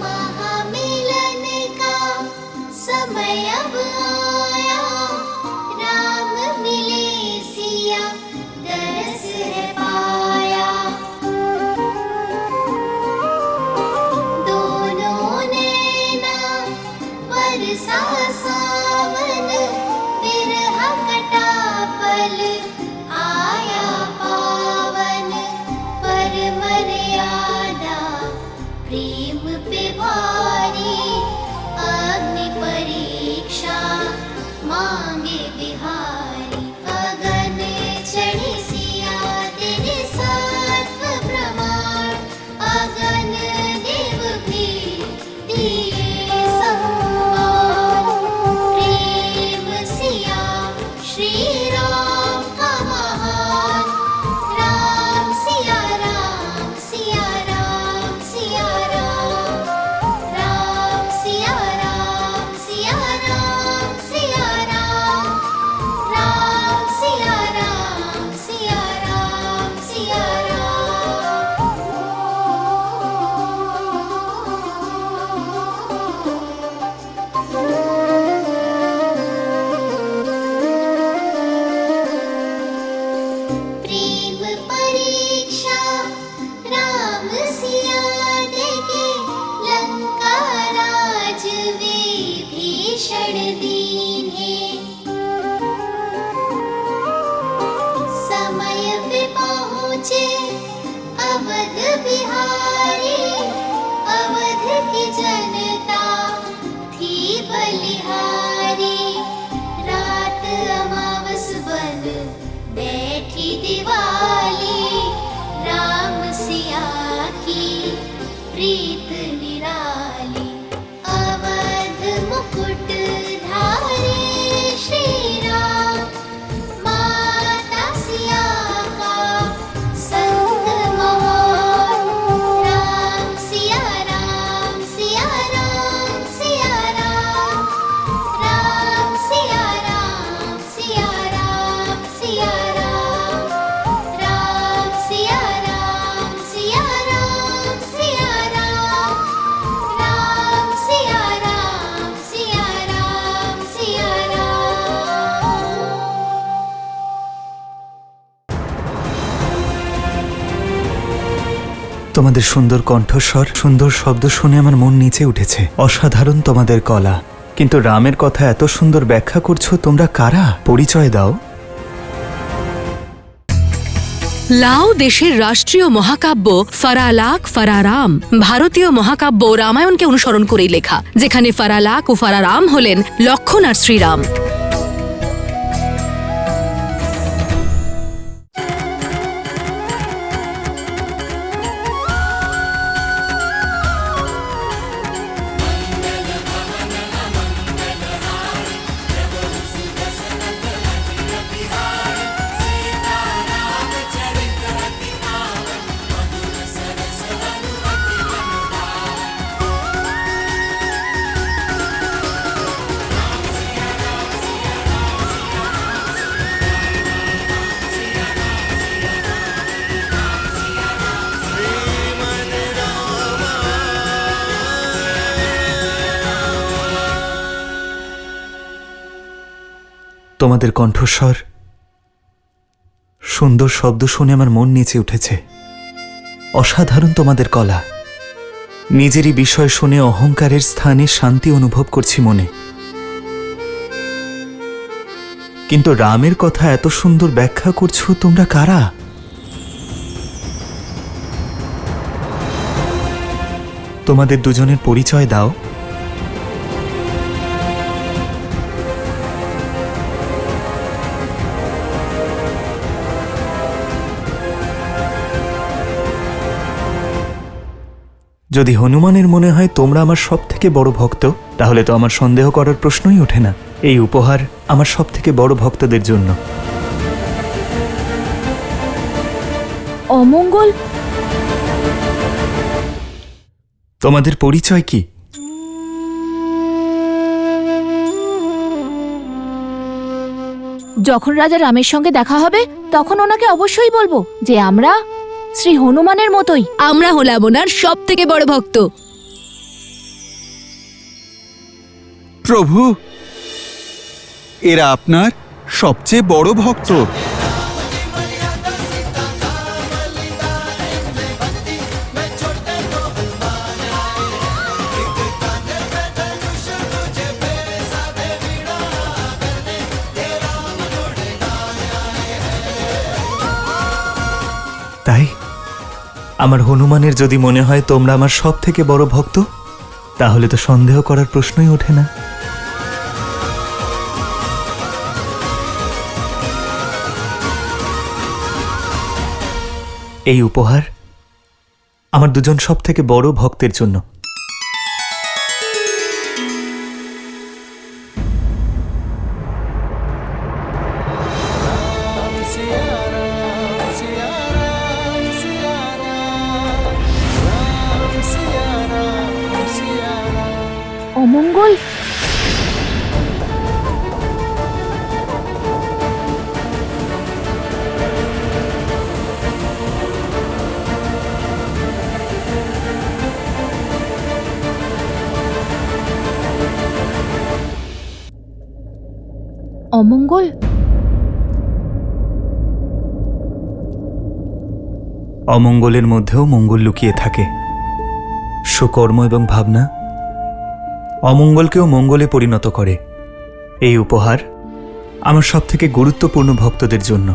महामिलन का समय अब आया, राम मिले सिया दरस है पाया। दोनों नैना बरसा सावन, बिरह कटा पल आया पावन। पर मर्यादा प्रेम पे भारी, अग्नि परीक्षा मांगे बिहार। पहुँचे अवध बिहारी। अवध की जनता थी बलिहारी। रात अमावस बन बैठी दिवाली। राम सिया की प्रीत निराली। अवध मुकुट धारे श्री राम। माता सिया का संग महान। राम सिया राम सिया राम सिया राम। राम सिया राम सिया राम सिया राम। राम सिया राम सिया राम सिया राम। राम सिया राम सिया राम सिया राम। তোমাদের সুন্দর কণ্ঠস্বর, সুন্দর শব্দ শুনে আমার মন নিচে উঠেছে। অসাধারণ তোমাদের কলা। কিন্তু রামের কথা এত সুন্দর ব্যাখ্যা করছো, তোমরা কারা? পরিচয় দাও। লাও দেশের রাষ্ট্রীয় মহাকাব্য ফারালাক ফারারাম ভারতীয় মহাকাব্য রামায়ণকে অনুসরণ করেই লেখা, যেখানে ফারালাক ও ফারারাম হলেন লক্ষণ আর শ্রীরাম। তোমাদের কণ্ঠস্বর, সুন্দর শব্দ শুনে আমার মন নিচে উঠেছে। অসাধারণ তোমাদের কলা। নিজেরই বিষয় শুনে অহংকারের স্থানে শান্তি অনুভব করছি মনে। কিন্তু রামের কথা এত সুন্দর ব্যাখ্যা করছো, তোমরা কারা? তোমাদের দুজনের পরিচয় দাও। যদি হনুমানের মনে হয় তোমরা আমার সব থেকে বড় ভক্ত, তাহলে তো আমার সন্দেহ করার প্রশ্নই ওঠে না। এই উপহার আমার সব থেকে বড় ভক্তদের জন্য। অমঙ্গল, তোমাদের পরিচয় কি? যখন রাজা রামের সঙ্গে দেখা হবে তখন ওনাকে অবশ্যই বলবো যে আমরা শ্রী হনুমানের মতোই। আমরা হলাম ওনার সব থেকে বড় ভক্ত। প্রভু, এরা আপনার সবচেয়ে বড় ভক্ত। তাই আমার হনুমানের যদি মনে হয় তোমরা আমার সব থেকে বড় ভক্ত, তাহলে তো সন্দেহ করার প্রশ্নই ওঠে না। এই উপহার আমার দুজন সব থেকে বড় ভক্তের জন্য। অমঙ্গল, অমঙ্গল, অমঙ্গলের মধ্যেও মঙ্গল লুকিয়ে থাকে। সুকর্ম এবং ভাবনা অমঙ্গলকেও মঙ্গলে পরিণত করে। এই উপহার আমার সব থেকে গুরুত্বপূর্ণ ভক্তদের জন্য।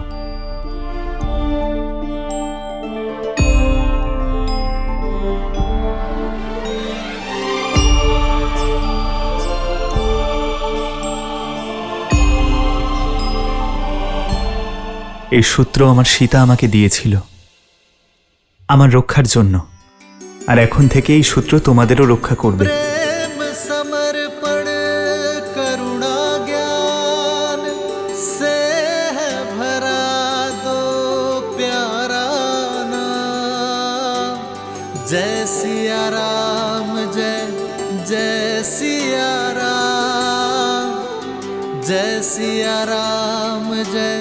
এই সূত্র আমার সীতা আমাকে দিয়েছিল আমার রক্ষার জন্য, আর এখন থেকে এই সূত্র তোমাদেরও রক্ষা করবে। प्रेम समर्पण करुणा ज्ञान से है भरा दो प्यारा नाम। जय सिया राम जय जय सिया राम, जय सिया राम जय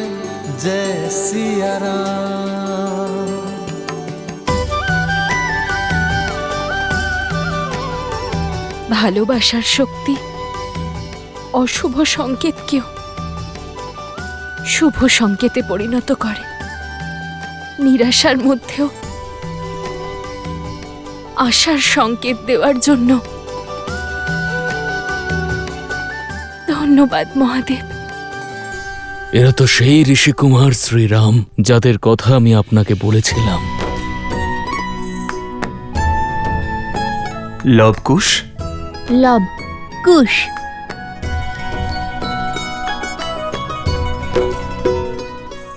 जय सिया राम। ভালোবাসার শক্তি অশুভ সংকেতকেও শুভ সংকেতে পরিণত করে। নিরাশার মধ্যেও আশার সংকেত দেওয়ার জন্য ধন্যবাদ মহাদেব। এরা তো সেই ঋষিকুমার শ্রীরাম যাদের কথা আমি আপনাকে বলেছিলাম। লবকুশ, লব কুশ।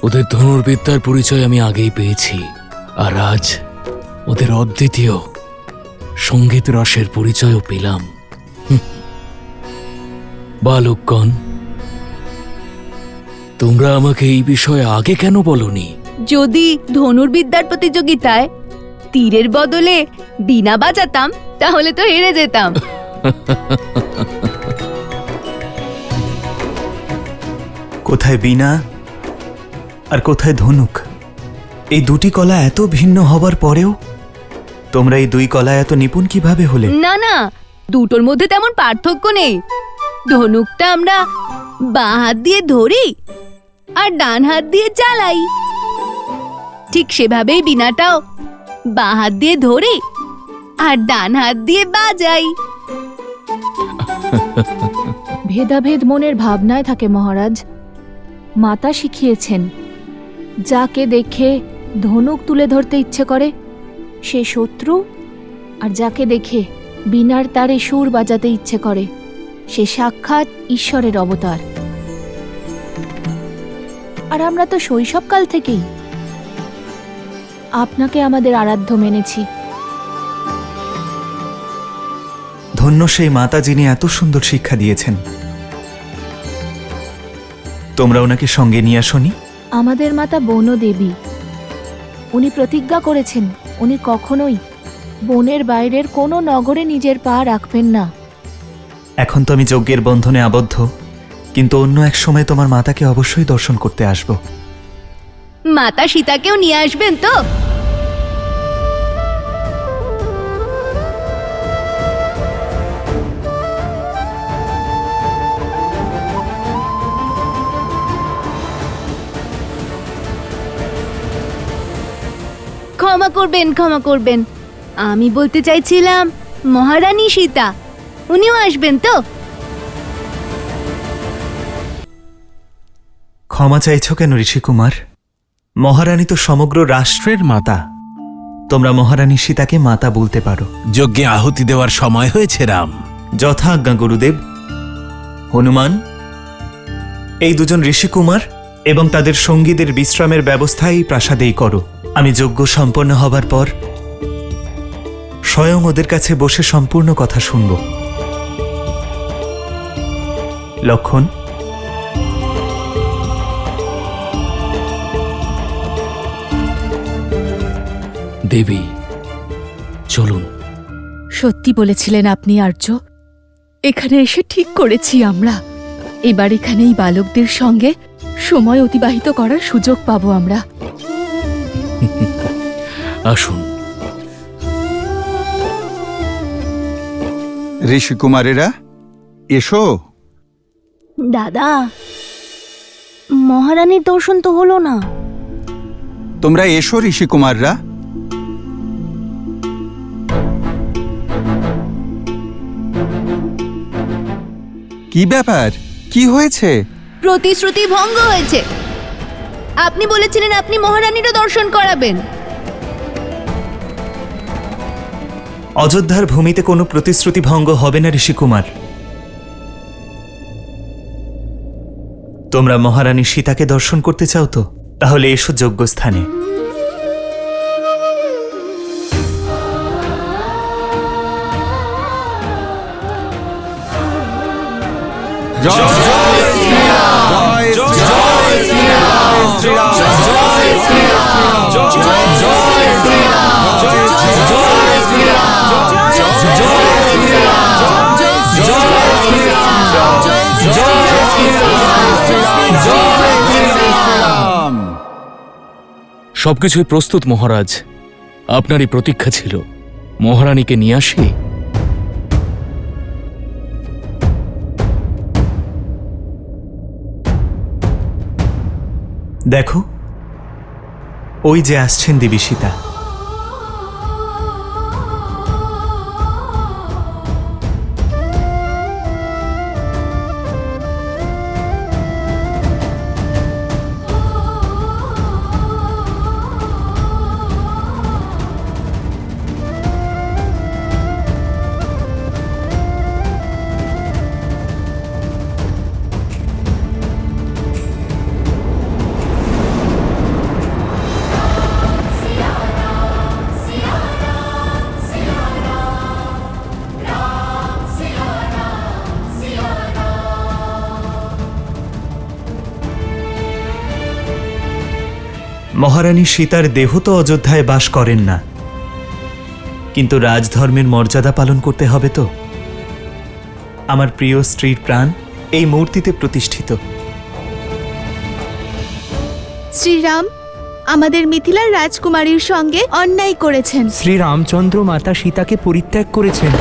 ওদের ধনুর্বিদ্যার পরিচয় আমি আগেই পেয়েছি, আর আজ ওদের অদ্বিতীয় সঙ্গীত রসের পরিচয়ও পেলাম। বালকগণ, তোমরা আমাকে এই বিষয়ে আগে কেন বলনি? যদি ধনুর্বিদ্যার প্রতিযোগিতায় তীরের বদলে বীণা বাজাতাম তাহলে তো হেরে যেতাম। কোথায় বীণা আর কোথায় ধনুক? এই দুটি কলা এত ভিন্ন হবার পরেও তোমরা এই দুই কলায় এত নিপুণ কিভাবে হলে? না না, দুটোর মধ্যে তেমন পার্থক্য নেই। ধনুকটা আমরা বাঁ হাত দিয়ে ধরি আর ডান হাত দিয়ে চালাই, ঠিক সেভাবেই বীণাটাও বাঁ হাত দিয়ে ধরি আর ডান হাত দিয়ে বাজাই। ভেদাভেদ মনের ভাবনায় থাকে মহারাজ। মাতা শিখিয়েছেন, যাকে দেখে ধনুক তুলে ধরতে ইচ্ছে করে সে শত্রু, আর যাকে দেখে বীণার তারে সুর বাজাতে ইচ্ছে করে সে সাক্ষাৎ ঈশ্বরের অবতার। আর আমরা তো শৈশবকাল থেকেই আপনাকে আমাদের আরাধ্য মেনেছি। ধন্য সেই মাতা যিনি এত সুন্দর শিক্ষা দিয়েছেন। তোমরা ওনাকে সঙ্গে নিয়ে আসনি? আমাদের মাতা বনদেবী, উনি প্রতিজ্ঞা করেছেন উনি কখনোই বনের বাইরের কোনো নগরে নিজের পা রাখবেন না। এখন তো আমি যজ্ঞের বন্ধনে আবদ্ধ, কিন্তু অন্য এক সময় তোমার মাতাকে অবশ্যই দর্শন করতে আসব। মাতা সীতাকেও নিয়ে আসবেন তো? ক্ষমা করবেন, ক্ষমা করবেন, আমি বলতে চাইছিলাম মহারানী সীতা, উনিও আসবেন তো? ক্ষমা চাইছ কেন ঋষিকুমার? মহারানী তো সমগ্র রাষ্ট্রের মাতা। তোমরা মহারানী সীতাকে মাতা বলতে পারো। যজ্ঞে আহুতি দেওয়ার সময় হয়েছে রাম। যথা আজ্ঞা গুরুদেব। হনুমান, এই দুজন ঋষিকুমার এবং তাদের সঙ্গীদের বিশ্রামের ব্যবস্থা এই প্রাসাদেই করো। আমি যজ্ঞ সম্পন্ন হবার পর স্বয়ং ওদের কাছে বসে সম্পূর্ণ কথা শুনব। লক্ষণ, দেবী, চলুন। সত্যি বলেছিলেন আপনি আর্য। এখানে এসে ঠিক করেছি আমরা, এবার এখানেই বালকদের সঙ্গে সময় অতিবাহিত করার সুযোগ পাবো আমরা। আসুন। ঋষিকুমারেরা এসো। দাদা, মহারানীর দর্শন তো হলো না। তোমরা এসো ঋষিকুমাররা। কি ব্যাপার? কি হয়েছে? প্রতিশ্রুতি ভঙ্গ হয়েছে। আপনি বলেছিলেন আপনি মহারানীরও দর্শন করাবেন। অযোধ্যার ভূমিতে কোনো প্রতিশ্রুতি ভঙ্গ হবে না ঋষিকুমার। তোমরা মহারানী সীতাকে দর্শন করতে চাও তো? তাহলে এসো যজ্ঞস্থানে। সবকিছুই প্রস্তুত মহারাজ। আপনারই প্রতীক্ষা ছিল। মহারানীকে নিয়ে আসি। দেখো, ওই যে আসছেন দেবী সীতা। মহারানী সীতার দেহ তো অযোধ্যায় বাস করেন না, কিন্তু রাজধর্মের মর্যাদা পালন করতে হবে তো। আমার প্রিয় স্ত্রীর প্রাণ এই মূর্তিতে প্রতিষ্ঠিত। শ্রীরাম আমাদের মিথিলার রাজকুমারীর সঙ্গে অন্যায় করেছেন। শ্রী রামচন্দ্র মাতা সীতাকে পরিত্যাগ করেছেন।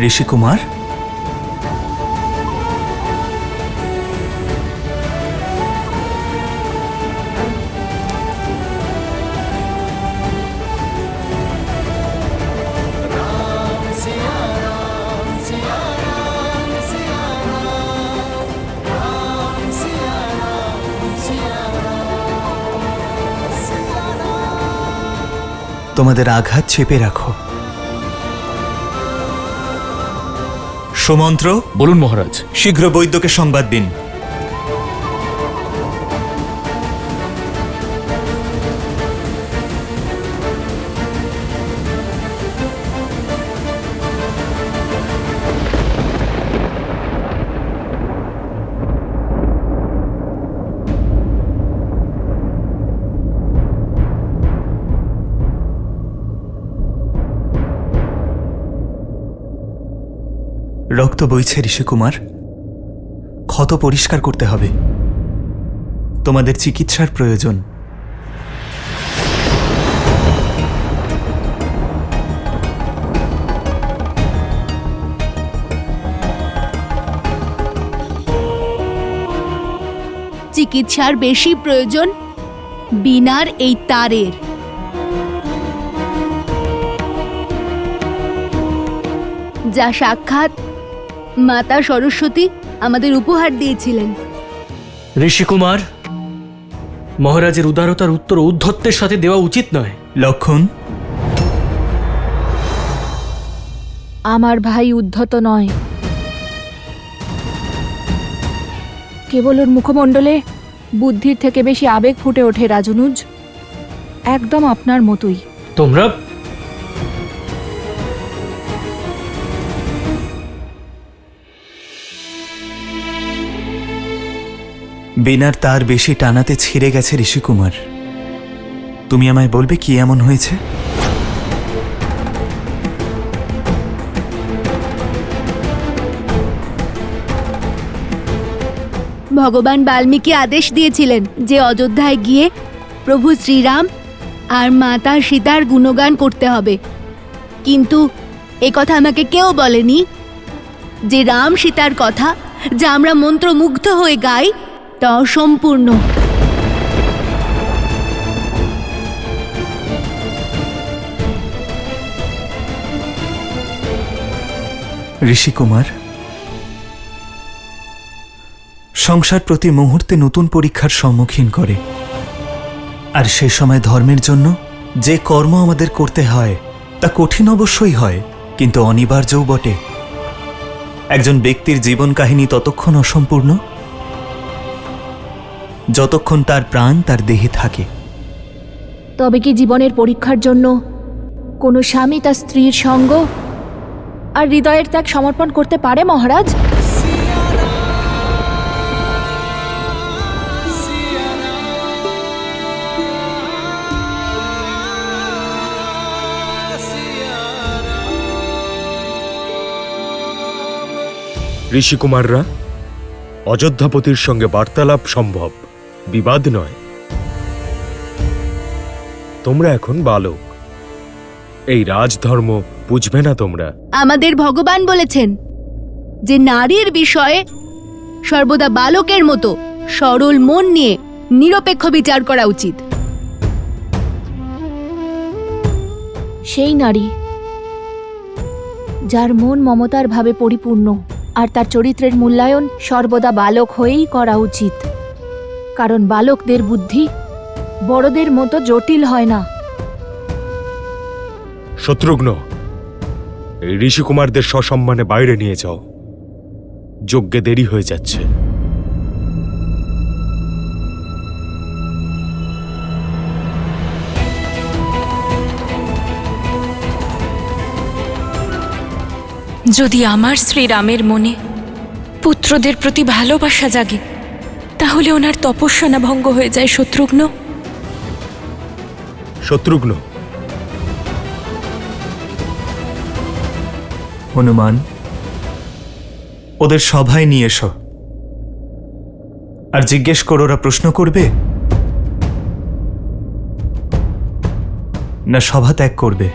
ঋষিকুমার, তোমাদের আঘাত চেপে রাখো। সুমন্ত্র, বলুন মহারাজ। শীঘ্র বৈদ্যকে সংবাদ দিন। রক্ত বইছে ঋষিকুমার, ক্ষত পরিষ্কার করতে হবে। তোমাদের চিকিৎসার প্রয়োজন। চিকিৎসার বেশি প্রয়োজন বিনার এই তারের। যা সাক্ষাৎ মাতা সরস্বতী আমাদের উপহার দিয়েছিলেন। ঋষিকুমার, মহারাজের উদারতার উত্তর ঔদ্ধত্যের সাথে দেওয়া উচিত নয়। লক্ষণ, আমার ভাই উদ্ধত নয়, কেবল ওর মুখমণ্ডলে বুদ্ধির থেকে বেশি আবেগ ফুটে ওঠে। রাজনুজ, একদম আপনার মতোই। তোমরা বিনার তার বেশি টানাতে ছিঁড়ে গেছে ঋষিকুমার। তুমি আমায় বলবে কি এমন হয়েছে? ভগবান বাল্মীকি আদেশ দিয়েছিলেন যে অযোধ্যায় গিয়ে প্রভু শ্রীরাম আর মাতা সীতার গুণগান করতে হবে, কিন্তু এ কথা আমাকে কেউ বলেনি যে রাম সীতার কথা যা আমরা মন্ত্রমুগ্ধ হয়ে গাই তা অসম্পূর্ণ। ঋষিকুমার, সংসার প্রতি মুহূর্তে নতুন পরীক্ষার সম্মুখীন করে, আর সে সময় ধর্মের জন্য যে কর্ম আমাদের করতে হয় তা কঠিন অবশ্যই হয়, কিন্তু অনিবার্যও বটে। একজন ব্যক্তির জীবন কাহিনী ততক্ষণ অসম্পূর্ণ যতক্ষণ তার প্রাণ তার দেহে থাকে। তবে কি জীবনের পরীক্ষার জন্য কোনো স্বামী তার স্ত্রীর সঙ্গ আর হৃদয়ের ত্যাগ সমর্পণ করতে পারে মহারাজ? ঋষিকুমাররা, অযোধ্যাপতির সঙ্গে বার্তালাপ সম্ভব, বিবাদ নয়। তোমরা এখন বালক, এই রাজধর্ম বুঝবে না তোমরা। আমাদের ভগবান বলেছেন যে নারীর বিষয়ে সর্বদা বালকের মতো সরল মন নিয়ে নিরপেক্ষ বিচার করা উচিত। সেই নারী যার মন মমতার ভাবে পরিপূর্ণ, আর তার চরিত্রের মূল্যায়ন সর্বদা বালক হয়েই করা উচিত, কারণ বালকদের বুদ্ধি বড়দের মতো জটিল হয় না। শত্রুঘ্ন, এই ঋষিকুমারদের সসম্মানে বাইরে নিয়ে যাও, যজ্ঞে দেরি হয়ে যাচ্ছে। যদি আমার শ্রীরামের মনে পুত্রদের প্রতি ভালোবাসা জাগে, তাহলে ওনার তপস্যা না ভঙ্গ হয়ে যায় শত্রুঘ্ন? শত্রুঘ্ন, হনুমান, ওদের সভায় নিয়ে এসো আর জিজ্ঞেস করো ওরা প্রশ্ন করবে না সভা ত্যাগ করবে।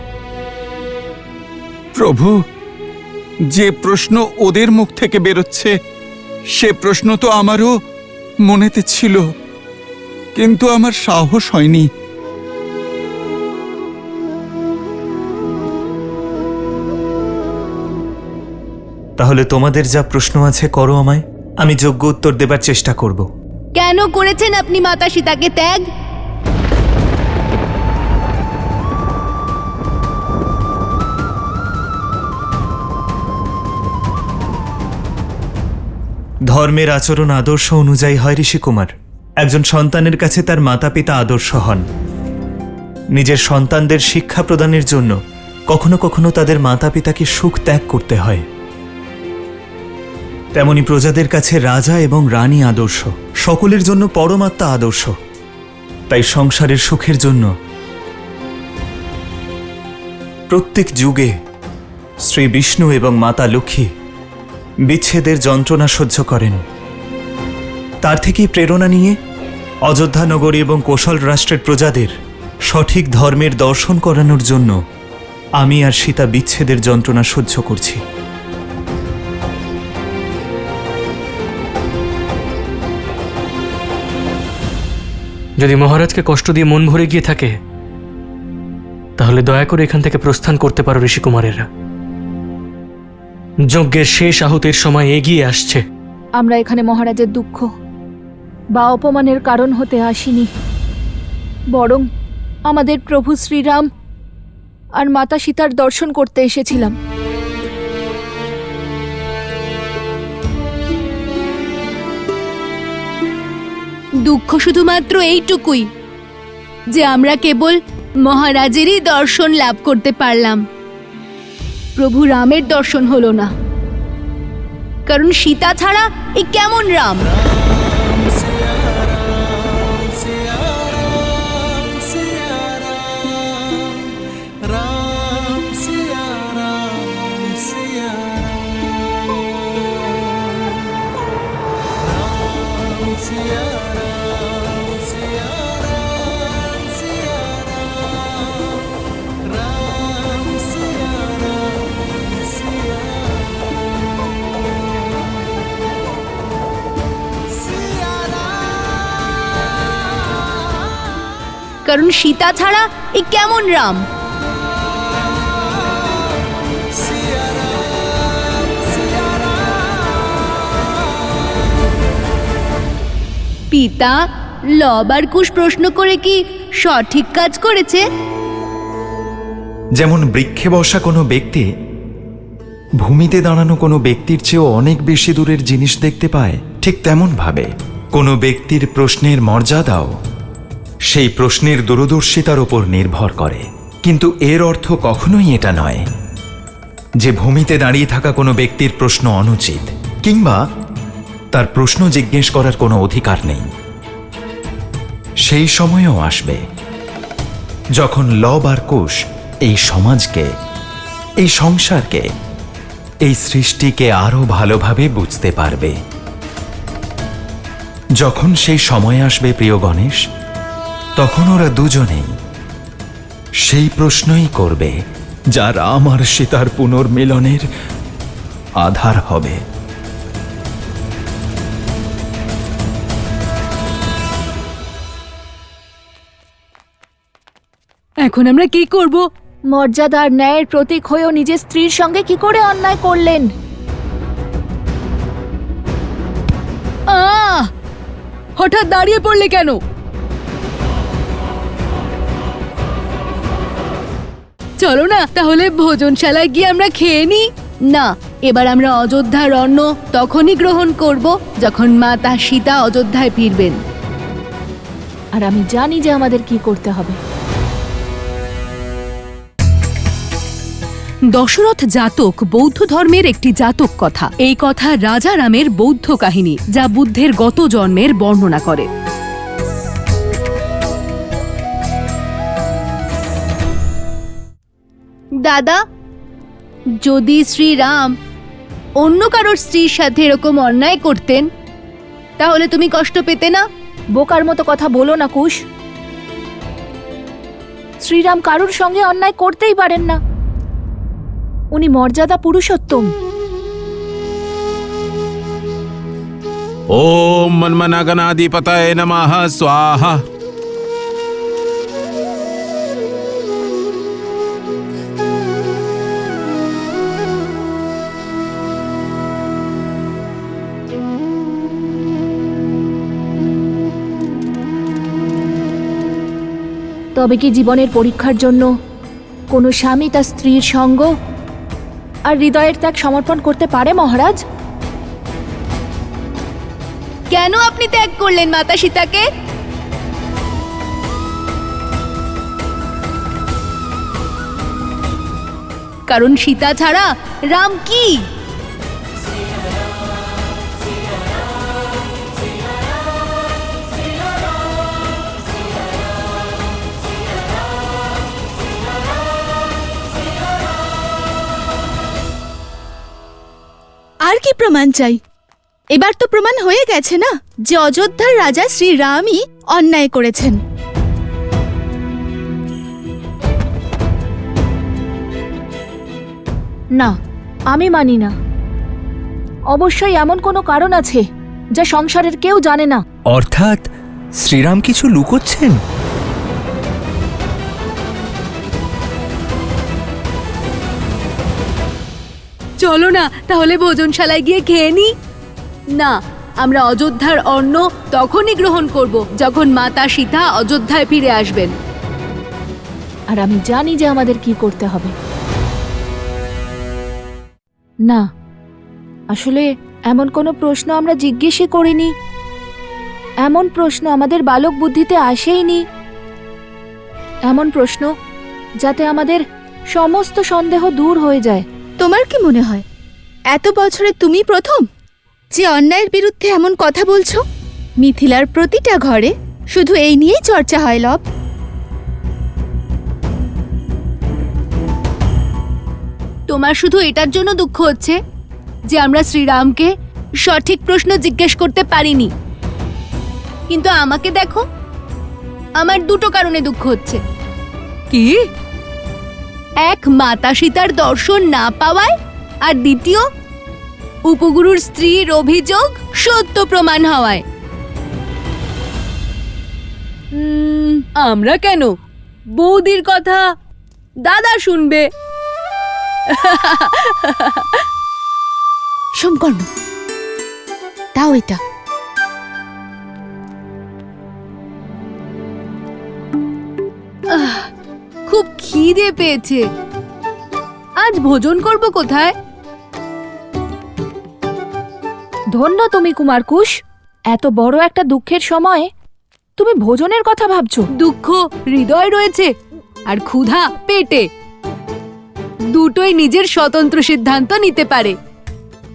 প্রভু, যে প্রশ্ন ওদের মুখ থেকে বেরোচ্ছে সে প্রশ্ন তো আমারও মনেতে ছিল, কিন্তু আমার সাহস হয়নি। তাহলে তোমাদের যা প্রশ্ন আছে করো আমায়, আমি যোগ্য উত্তর দেবার চেষ্টা করব। কেন করেছেন আপনি মাতা সীতাকে ত্যাগ? ধর্মের আচরণ আদর্শ অনুযায়ী হয় ঋষিকুমার। একজন সন্তানের কাছে তার মাতা পিতা আদর্শ হন। নিজের সন্তানদের শিক্ষা প্রদানের জন্য কখনো কখনো তাদের মাতা পিতাকে সুখ ত্যাগ করতে হয়। তেমনি প্রজাদের কাছে রাজা এবং রানী আদর্শ, সকলের জন্য পরমাত্মা আদর্শ। তাই সংসারের সুখের জন্য প্রত্যেক যুগে শ্রী বিষ্ণু এবং মাতা লক্ষ্মী বিচ্ছেদের যন্ত্রণা সহ্য করেন। তার থেকেই প্রেরণা নিয়ে অযোধ্যা নগরী এবং কোশল রাষ্ট্রের প্রজাদের সঠিক ধর্মের দর্শন করানোর জন্য আমি আর সীতা বিচ্ছেদের যন্ত্রণা সহ্য করছি। যদি মহারাজকে কষ্ট দিয়ে মন ভরে গিয়ে থাকে, তাহলে দয়া করে এখান থেকে প্রস্থান করতে পারো ঋষিকুমারেরা। যজ্ঞের শেষ আহুতির সময় এগিয়ে আসছে। আমরা এখানে মহারাজের দুঃখ বা অপমানের কারণ হতে আসিনি, বরং আমাদের প্রভু শ্রীরাম আর মাতা সীতার দর্শন করতে এসেছিলাম। দুঃখ শুধুমাত্র এইটুকুই যে আমরা কেবল মহারাজেরই দর্শন লাভ করতে পারলাম, প্রভু রামের দর্শন হলো না। কারণ সীতা ছাড়া এ কেমন রাম? কারণ সীতা ছাড়া এ কেমন রাম? পিতা লব আর কুশ প্রশ্ন করে কি সঠিক কাজ করেছে? যেমন বৃক্ষে বসা কোনো ব্যক্তি ভূমিতে দাঁড়ানো কোনো ব্যক্তির চেয়েও অনেক বেশি দূরের জিনিস দেখতে পায়, ঠিক তেমন ভাবে কোনো ব্যক্তির প্রশ্নের মর্যাদাও সেই প্রশ্নের দূরদর্শিতার উপর নির্ভর করে। কিন্তু এর অর্থ কখনোই এটা নয় যে ভূমিতে দাঁড়িয়ে থাকা কোনো ব্যক্তির প্রশ্ন অনুচিত কিংবা তার প্রশ্ন জিজ্ঞেস করার কোনো অধিকার নেই। সেই সময়ও আসবে যখন লব আর কুশ এই সমাজকে, এই সংসারকে, এই সৃষ্টিকে আরো ভালোভাবে বুঝতে পারবে। যখন সেই সময় আসবে প্রিয় গণেশ, তখন ওরা দুজনেই সেই প্রশ্নই করবে যা রাম আর সীতার পুনর্মিলনের আধার হবে। এখন আমরা কি করব? মর্যাদার ন্যায়ের প্রতীক হয়েও নিজের স্ত্রীর সঙ্গে কি করে অন্যায় করলেন? হঠাৎ দাঁড়িয়ে পড়লে কেন? চলো না তাহলে ভোজনশালায় গিয়ে আমরা খেয়ে নিই। না, এবার আমরা অযোধ্যার অন্ন তখনই গ্রহণ করব যখন মাতা সীতা অযোধ্যায় ফিরবেন। আর আমি জানি যে আমাদের কি করতে হবে। দশরথ জাতক বৌদ্ধ ধর্মের একটি জাতক কথা। এই কথা রাজা রামের বৌদ্ধ কাহিনী, যা বুদ্ধের গত জন্মের বর্ণনা করে। দাদা, যদি শ্রীরাম অন্য কারোর স্ত্রীর সাথে এরকম অন্যায় করতেন তাহলে তুমি কষ্ট পেতে না? বোকার মতো কথা বলো না কুশ। শ্রীরাম কারুর সঙ্গে অন্যায় করতেই পারেন না। উনি মর্যাদা পুরুষোত্তম। ওম মন্মনাগনাধিপতয়ে নমঃ স্বাহা। তবে কি জীবনের পরীক্ষার জন্য কোনো স্বামী তার স্ত্রীর সঙ্গ আর হৃদয়ের ত্যাগ সমর্পণ করতে পারে মহারাজ? কেন আপনি ত্যাগ করলেন মাতা সীতাকে? কারণ সীতা ছাড়া রাম কি? আর কি প্রমাণ চাই? এবার তো প্রমাণ হয়ে গেছে না যে অযোধ্যার রাজা শ্রীরামই অন্যায় করেছেন। না, আমি মানি না। অবশ্যই এমন কোনো কারণ আছে যা সংসারের কেউ জানে না। অর্থাৎ শ্রীরাম কিছু লুকোচ্ছেন? চলো না তাহলে ভোজনশালায় গিয়ে খেয়ে নিই। না, আমরা অযোধ্যার অন্ন তখনই গ্রহণ করব যখন মাতা সীতা অযোধ্যায় ফিরে আসবেন। আর আমি জানি যে আমাদের কি করতে হবে। না, আসলে এমন কোনো প্রশ্ন আমরা জিজ্ঞেসই করিনি। এমন প্রশ্ন আমাদের বালক বুদ্ধিতে আসেইনি। এমন প্রশ্ন যাতে আমাদের সমস্ত সন্দেহ দূর হয়ে যায়। তোমার কি মনে হয় এত বছরে তুমি প্রথম যে অন্যায়ের বিরুদ্ধে এমন কথা বলছো? মিথিলার প্রতিটা ঘরে শুধু এই নিয়েই চর্চা হয় লব। তোমার শুধু এটার জন্য দুঃখ হচ্ছে যে আমরা শ্রীরামকে সঠিক প্রশ্ন জিজ্ঞেস করতে পারিনি। কিন্তু আমাকে দেখো, আমার দুটো কারণে দুঃখ হচ্ছে। কি? এক, মাতা সীতার দর্শন না পাওয়ায়, আর দ্বিতীয়, উপগুরুর স্ত্রীর অভিযোগ সত্য প্রমাণ হওয়ায়। আমরা কেন? বৌদির কথা দাদা শুনবে। সোমকর্ণ, দাও এটা। খিদে পেয়েছে। আজ ভোজন করব কোথায়? ধন্য তুমি কুমারকুশ, এত বড় একটা দুঃখের সময়ে তুমি ভোজনের কথা ভাবছো। দুঃখ হৃদয় রয়েছে আর ক্ষুধা পেটে, দুটোই নিজের স্বতন্ত্র সিদ্ধান্ত নিতে পারে।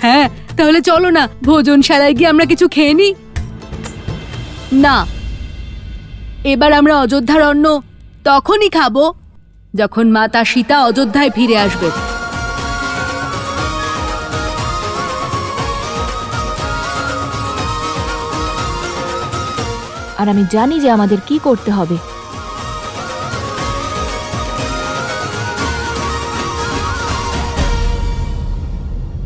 হ্যাঁ, তাহলে চলো না ভোজনশালায় গিয়ে আমরা কিছু খেয়ে নিই। না, এবার আমরা অযোধ্যার অন্ন তখনই খাবো যখন মাতা সীতা অযোধ্যায় ফিরে আসবে। আর আমি জানি যে আমাদের কি করতে হবে।